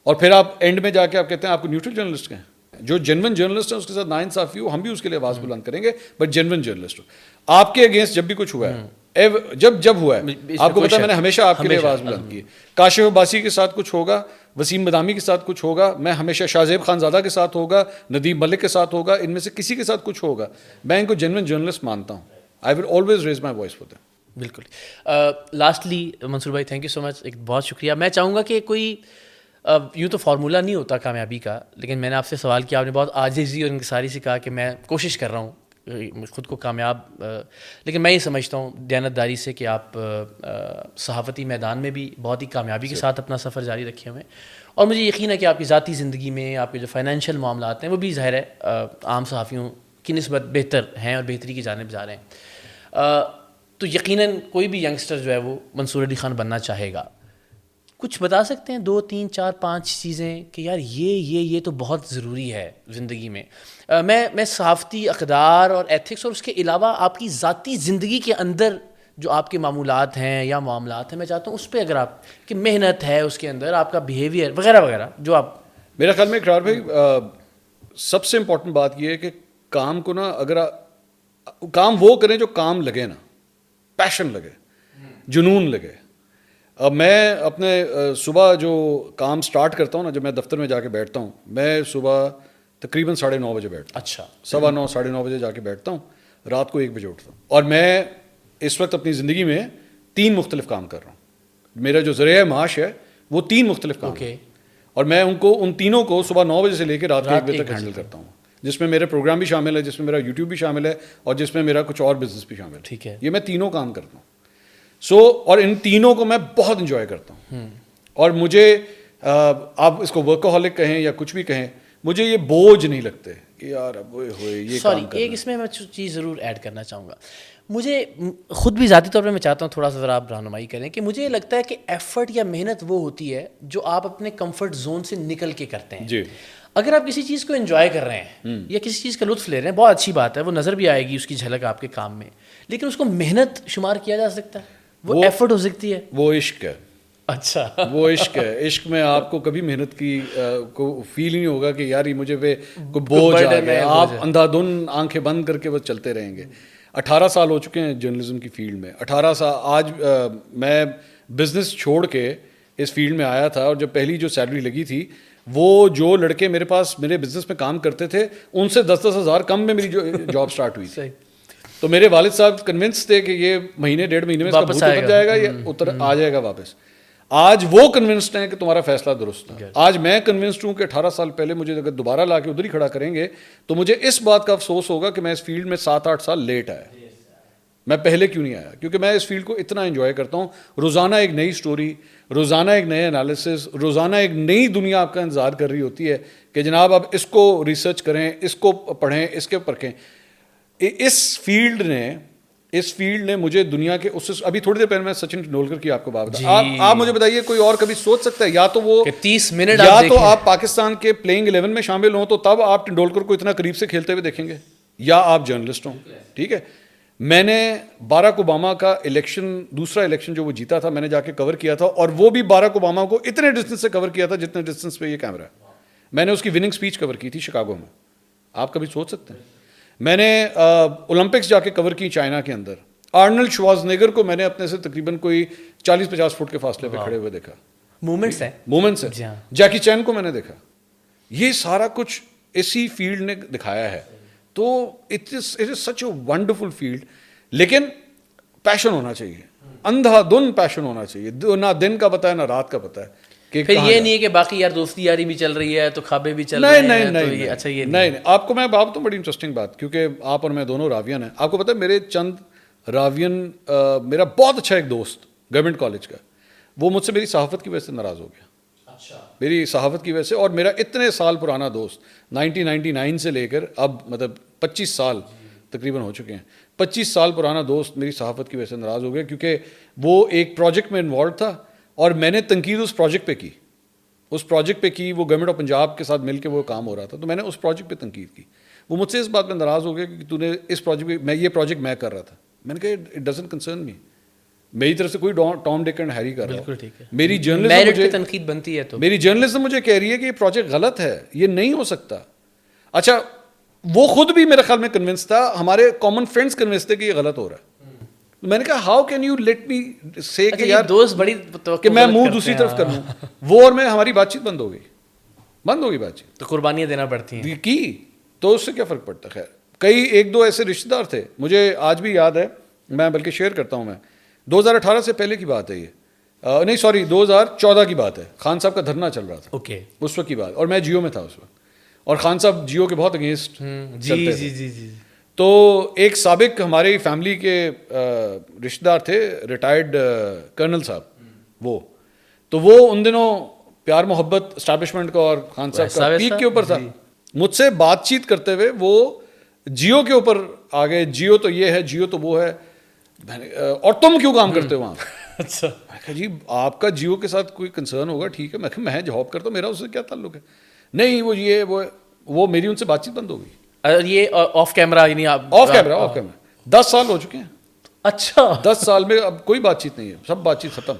اور پھر آپ اینڈ میں جا کے آپ کہتے ہیں آپ کو نیوٹرل جرنلسٹ کہیں, جو جینون جرنلسٹ ہیں اس کے ساتھ ناانصافی ہو, ہم بھی اس کے لیے آواز بلند کریں گے, بٹ جینون جرنلسٹ ہو. آپ کے اگینسٹ جب بھی کچھ ہوا ہے, جب ہوا ہے, آپ کو پتا میں نے ہمیشہ آپ کے لیے آواز بلند کی ہے. کاشف عباسی کے ساتھ کچھ ہوگا, وسیم بادامی کے ساتھ کچھ ہوگا, میں ہمیشہ شاہ زیب خانزادہ کے ساتھ ہوگا, ندیم ملک کے ساتھ ہوگا, ان میں سے کسی کے ساتھ کچھ ہوگا, میں ان کو جینون جرنلسٹ مانتا ہوں. I will always raise my voice for them. بالکل. لاسٹلی منصور بھائی تھینک یو سو مچ, ایک بہت شکریہ. میں چاہوں گا کہ کوئی یوں تو فارمولہ نہیں ہوتا کامیابی کا، لیکن میں نے آپ سے سوال کیا، آپ نے بہت عاجزی اور انکساری سے کہا کہ میں کوشش کر رہا ہوں خود کو کامیاب، لیکن میں یہ سمجھتا ہوں دیانتداری سے کہ آپ صحافتی میدان میں بھی بہت ہی کامیابی کے ساتھ اپنا سفر جاری رکھے ہوئے ہیں، اور مجھے یقین ہے کہ آپ کی ذاتی زندگی میں آپ کے جو فائنینشیل معاملات ہیں وہ بھی ظاہر ہے عام صحافیوں کی نسبت بہتر ہیں اور بہتری کی جانب جا رہے ہیں، تو یقیناً کوئی بھی ینگسٹر جو ہے وہ منصور علی خان بننا چاہے گا. کچھ بتا سکتے ہیں 2 3 4 5 چیزیں کہ یار یہ تو بہت ضروری ہے زندگی میں؟ میں صحافتی اقدار اور ایتھکس اور اس کے علاوہ آپ کی ذاتی زندگی کے اندر جو آپ کے معمولات ہیں یا معاملات ہیں، میں چاہتا ہوں اس پہ اگر آپ کہ محنت ہے اس کے اندر، آپ کا بیہیویئر وغیرہ وغیرہ جو آپ. میرا خیال میں اقرار بھائی سب سے امپورٹنٹ بات یہ ہے کہ کام کو نا اگر کام وہ کریں جو کام لگے نا، پیشن لگے، جنون لگے. اب میں اپنے صبح جو کام سٹارٹ کرتا ہوں نا، جب میں دفتر میں جا کے بیٹھتا ہوں، میں صبح تقریباً 9:30 بجے بیٹھتا ہوں. اچھا 9:15 9:30 بجے جا کے بیٹھتا ہوں، رات کو 1 بجے اٹھتا ہوں. اور میں اس وقت اپنی زندگی میں 3 مختلف کام کر رہا ہوں. میرا جو ذریعہ معاش ہے وہ 3 مختلف کام ہے، اور میں ان تینوں کو صبح 9 بجے سے لے کے رات کے 1 بجے تک ہینڈل کرتا ہوں، جس میں میرے پروگرام بھی شامل ہے، جس میں میرا یوٹیوب بھی شامل ہے، اور جس میں میرا کچھ اور بزنس بھی شامل ہے. ٹھیک ہے، یہ میں تینوں کام کرتا ہوں. اور ان تینوں کو میں بہت انجوائے کرتا ہوں. اور مجھے آپ اس کو ورکہولک کہیں یا کچھ بھی کہیں، مجھے یہ بوجھ نہیں لگتے کہ یار اب ہوئے یہ سوری ایک اس میں چیز ضرور ایڈ کرنا چاہوں گا. مجھے خود بھی ذاتی طور پہ میں چاہتا ہوں تھوڑا سا ذرا آپ رہنمائی کریں کہ مجھے لگتا ہے کہ ایفرٹ یا محنت وہ ہوتی ہے جو آپ اپنے کمفرٹ زون سے نکل کے کرتے ہیں. جی، اگر آپ کسی چیز کو انجوائے کر رہے ہیں یا کسی چیز کا لطف لے رہے ہیں، بہت اچھی بات ہے، وہ نظر بھی آئے گی اس کی جھلک آپ کے کام میں، لیکن اس کو محنت شمار کیا جا سکتا ہے؟ وہ ایفرٹ ہو سکتی ہے. وہ عشق ہے. اچھا وہ عشق ہے. عشق میں آپ کو کبھی محنت کی کو فیل نہیں ہوگا کہ یار یہ مجھے پہ کوئی بوجھ آ گیا. آپ اندھا دھن آنکھیں بند کر کے بس چلتے رہیں گے. 18 سال ہو چکے ہیں جرنلزم کی فیلڈ میں. 18 سال. آج میں بزنس چھوڑ کے اس فیلڈ میں آیا تھا، اور جب پہلی جو سیلری لگی تھی، وہ جو لڑکے میرے پاس میرے بزنس میں کام کرتے تھے ان سے 10-10 ہزار کم میں میری جاب سٹارٹ ہوئی تھی. تو میرے والد صاحب کنونس تھے کہ یہ مہینے 1.5 مہینے میں اس کا بھوت اتر جائے گا، یہ آ جائے گا واپس. آج وہ کنونسڈ ہیں کہ تمہارا فیصلہ درست ہے. آج میں کنونسڈ ہوں کہ 18 سال پہلے مجھے اگر دوبارہ لا کے ادھر ہی کھڑا کریں گے تو مجھے اس بات کا افسوس ہوگا کہ میں اس فیلڈ میں 7-8 سال لیٹ آیا. میں پہلے کیوں نہیں آیا؟ کیونکہ میں اس فیلڈ کو اتنا انجوائے کرتا ہوں. روزانہ ایک نئی سٹوری، روزانہ ایک نئے انالیسس، روزانہ ایک نئی دنیا آپ کا انتظار کر رہی ہوتی ہے کہ جناب آپ اس کو ریسرچ کریں، اس کو پڑھیں، اس کے پرکھیں. اس فیلڈ نے مجھے دنیا کے ابھی تھوڑی دیر پہلے میں سچن ٹنڈولکر کی آپ کو بات بتا. آپ مجھے بتائیے کوئی اور کبھی سوچ سکتا ہے یا تو وہ 30 منٹ یا تو آپ پاکستان کے پلینگ 11 میں شامل ہوں تو تب آپ ٹنڈولکر کو اتنا قریب سے کھیلتے ہوئے دیکھیں گے، یا آپ جرنلسٹ ہوں. ٹھیک ہے، میں نے باراک اوباما کا دوسرا الیکشن جو وہ جیتا تھا، میں نے جا کے کور کیا تھا، اور وہ بھی باراک اوباما کو اتنے ڈسٹینس سے کور کیا تھا جتنے ڈسٹینس پہ یہ کیمرہ ہے. میں نے اس کی وننگ اسپیچ کور کی تھی شکاگو میں. آپ کبھی سوچ سکتے ہیں؟ میں نے اولمپکس جا کے کور کی چائنا کے اندر. آرنلڈ شوازنیگر کو میں نے اپنے سے تقریباً کوئی 40-50 فٹ کے فاصلے پہ کھڑے ہوئے دیکھا. مومنٹس ہیں. جیکی چین کو میں نے دیکھا. یہ سارا کچھ اسی فیلڈ نے دکھایا ہے. تو it is such a wonderful field. لیکن پیشن ہونا چاہیے، اندھا دھن پیشن ہونا چاہیے. نہ دن کا پتہ ہے نہ رات کا پتہ ہے. پھر یہ نہیں ہے کہ باقی یار دوستی یاری بھی چل رہی ہے تو خوابیں بھی چل رہے ہیں. نہیں. آپ کو میں بات تو بڑی انٹرسٹنگ بات، کیونکہ آپ اور میں دونوں راوین ہیں. آپ کو پتہ ہے میرے چند راوین، میرا بہت اچھا ایک دوست گورنمنٹ کالج کا، وہ مجھ سے میری صحافت کی وجہ سے ناراض ہو گیا. میری صحافت کی وجہ سے. اور میرا اتنے سال پرانا دوست 1999 سے لے کر اب مطلب 25 سال تقریباً ہو چکے ہیں. 25 سال پرانا دوست میری صحافت کی وجہ سے ناراض ہو گیا، کیونکہ وہ ایک پروجیکٹ میں انوالو تھا اور میں نے تنقید اس پروجیکٹ پہ کی. وہ گورنمنٹ آف پنجاب کے ساتھ مل کے وہ کام ہو رہا تھا، تو میں نے اس پروجیکٹ پہ تنقید کی. وہ مجھ سے اس بات پہ ناراض ہو گیا کہ تو نے اس پروجیکٹ پہ، یہ پروجیکٹ میں کر رہا تھا. میں نے کہا اٹ ڈزنٹ کنسرن می. میری طرف سے کوئی ٹام ڈک اینڈ ہیری کر رہا. بالکل ٹھیک ہے. میری جرنلزم تنقید بنتی ہے تو میری جرنلزم مجھے کہہ رہی ہے کہ یہ پروجیکٹ غلط ہے، یہ نہیں ہو سکتا. اچھا وہ خود بھی میرے خیال میں کنونس تھا، ہمارے کامن فرینڈس کنونس تھے کہ یہ غلط ہو رہا ہے. میں نے کہا how can you let me سے کہ یار دوست بڑی کہ میں منہ دوسری طرف کر لوں. وہ اور میں ہماری بات چیت بند ہو گئی بات چیت. تو قربانیاں دینا پڑتی ہیں کی تو اس سے کیا فرق پڑتا. خیر کئی 1-2 ایسے رشتے دار تھے، مجھے آج بھی یاد ہے، میں بلکہ شیئر کرتا ہوں. میں 2018 سے پہلے کی بات ہے یہ. نہیں سوری 2014 کی بات ہے, خان صاحب کا دھرنا چل رہا تھا اوکے, اس وقت کی بات, اور میں جیو میں تھا اس وقت, اور خان صاحب جیو کے بہت اگینسٹ جی جی جی جی. تو ایک سابق ہماری فیملی کے رشتہ دار تھے, ریٹائرڈ کرنل صاحب, وہ ان دنوں پیار محبت اسٹیبلشمنٹ کا اور خان صاحب کا پیک کے اوپر تھا. مجھ سے بات چیت کرتے ہوئے وہ جیو کے اوپر آ گئے, جیو تو یہ ہے, جیو تو وہ ہے, اور تم کیوں کام کرتے ہو وہاں؟ اچھا, میں کہا جی آپ کا جیو کے ساتھ کوئی کنسرن ہوگا, ٹھیک ہے. میں کہا میں جاب کرتا ہوں, میرا اس سے کیا تعلق ہے؟ نہیں وہ یہ وہ میری ان سے بات چیت بند ہو گئی. یہ آف کیمرہ یعنی آپ آف کیمرہ 10 سال ہو چکے ہیں. اچھا, 10 سال میں اب کوئی بات چیت نہیں ہے, سب بات چیت ختم,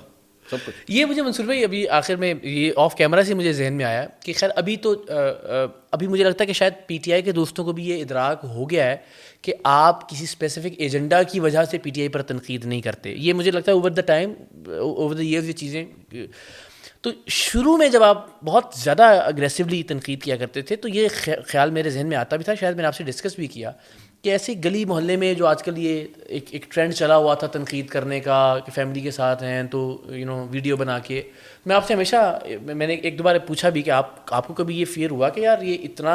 سب کچھ. یہ مجھے منصور بھائی ابھی آخر میں یہ آف کیمرہ سے مجھے ذہن میں آیا کہ خیر ابھی مجھے لگتا ہے کہ شاید پی ٹی آئی کے دوستوں کو بھی یہ ادراک ہو گیا ہے کہ آپ کسی اسپیسیفک ایجنڈا کی وجہ سے پی ٹی آئی پر تنقید نہیں کرتے. یہ مجھے لگتا ہے over the time, over the years یہ چیزیں, تو شروع میں جب آپ بہت زیادہ اگریسولی تنقید کیا کرتے تھے تو یہ خیال میرے ذہن میں آتا بھی تھا, شاید میں نے آپ سے ڈسکس بھی کیا کہ ایسی گلی محلے میں جو آج کل یہ ایک ٹرینڈ چلا ہوا تھا تنقید کرنے کا کہ فیملی کے ساتھ ہیں تو ویڈیو بنا کے, میں آپ سے ہمیشہ میں نے ایک دو بار پوچھا بھی کہ آپ کو کبھی یہ فیئر ہوا کہ یار یہ اتنا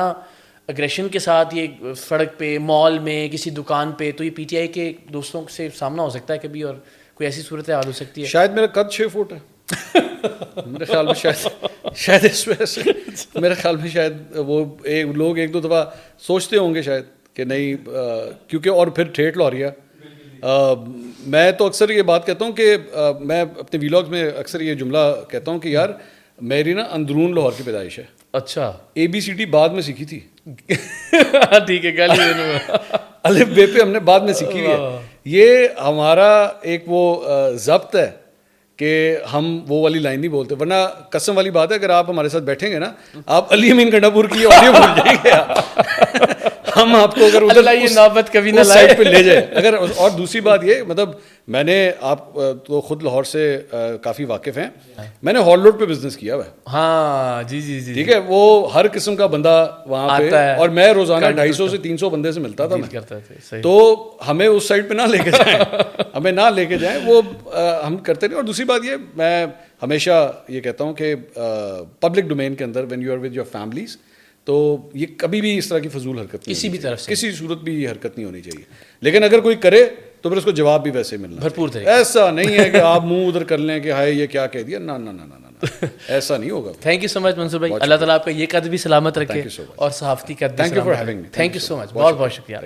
اگریشن کے ساتھ یہ سڑک پہ, مال میں, کسی دکان پہ, تو یہ پی ٹی آئی کے دوستوں سے سامنا ہو سکتا ہے کبھی, اور کوئی ایسی صورت حال ہو سکتی ہے؟ شاید میرا قد 6 فٹ ہے میرے خیال میں, شاید اس وجہ سے میرے خیال میں شاید وہ لوگ ایک دو دفعہ سوچتے ہوں گے شاید کہ نہیں, کیونکہ اور پھر ٹھیٹھ لاہوریا. میں تو اکثر یہ بات کہتا ہوں کہ میں اپنے ویلاگز میں اکثر یہ جملہ کہتا ہوں کہ یار میری نا اندرون لاہور کی پیدائش ہے. اچھا, ABCD بعد میں سیکھی تھی. ٹھیک ہے, گالی الف بے پہ ہم نے بعد میں سیکھی ہوئی ہے. یہ ہمارا ایک وہ ضبط ہے کہ ہم وہ والی لائن نہیں بولتے, ورنہ قسم والی بات ہے اگر آپ ہمارے ساتھ بیٹھیں گے نا, آپ علی امین کنڈاپور کی آڈیو بھول جائیں گے, ہم آپ کو اگر ادھر یہ نوبت کبھی نہ سائڈ پہ لے جائیں اگر. اور دوسری بات یہ, مطلب میں نے, آپ تو خود لاہور سے کافی واقف ہیں, میں نے ہال روڈ پہ بزنس کیا ہوا ہے. ہاں جی جی جی, ٹھیک ہے, وہ ہر قسم کا بندہ وہاں پہ, اور میں روزانہ 250 سے 300 بندے سے ملتا تھا. تو ہمیں اس سائڈ پہ نہ لے کے جائیں, ہمیں نہ لے کے جائیں, وہ ہم کرتے نہیں. اور دوسری بات یہ, میں ہمیشہ یہ کہتا ہوں کہ پبلک ڈومین کے اندر when you are with your families, تو یہ کبھی بھی اس طرح کی فضول حرکت کسی بھی طرف سے, کسی صورت بھی یہ حرکت نہیں ہونی چاہیے. لیکن اگر کوئی کرے تو پھر اس کو جواب بھی ویسے ملنا بھرپور طریقے. ایسا نہیں ہے کہ آپ منہ ادھر کر لیں کہ ہائے یہ کیا کہہ دیا, نہ نہ نہ نہ, ایسا نہیں ہوگا. تھینک یو سو مچ منصور بھائی, اللہ تعالیٰ آپ کا یہ قد بھی سلامت رکھے Thank you so much. اور صحافتی قد بھی سلامت رکھے. تھینک یو سو مچ, بہت بہت شکریہ.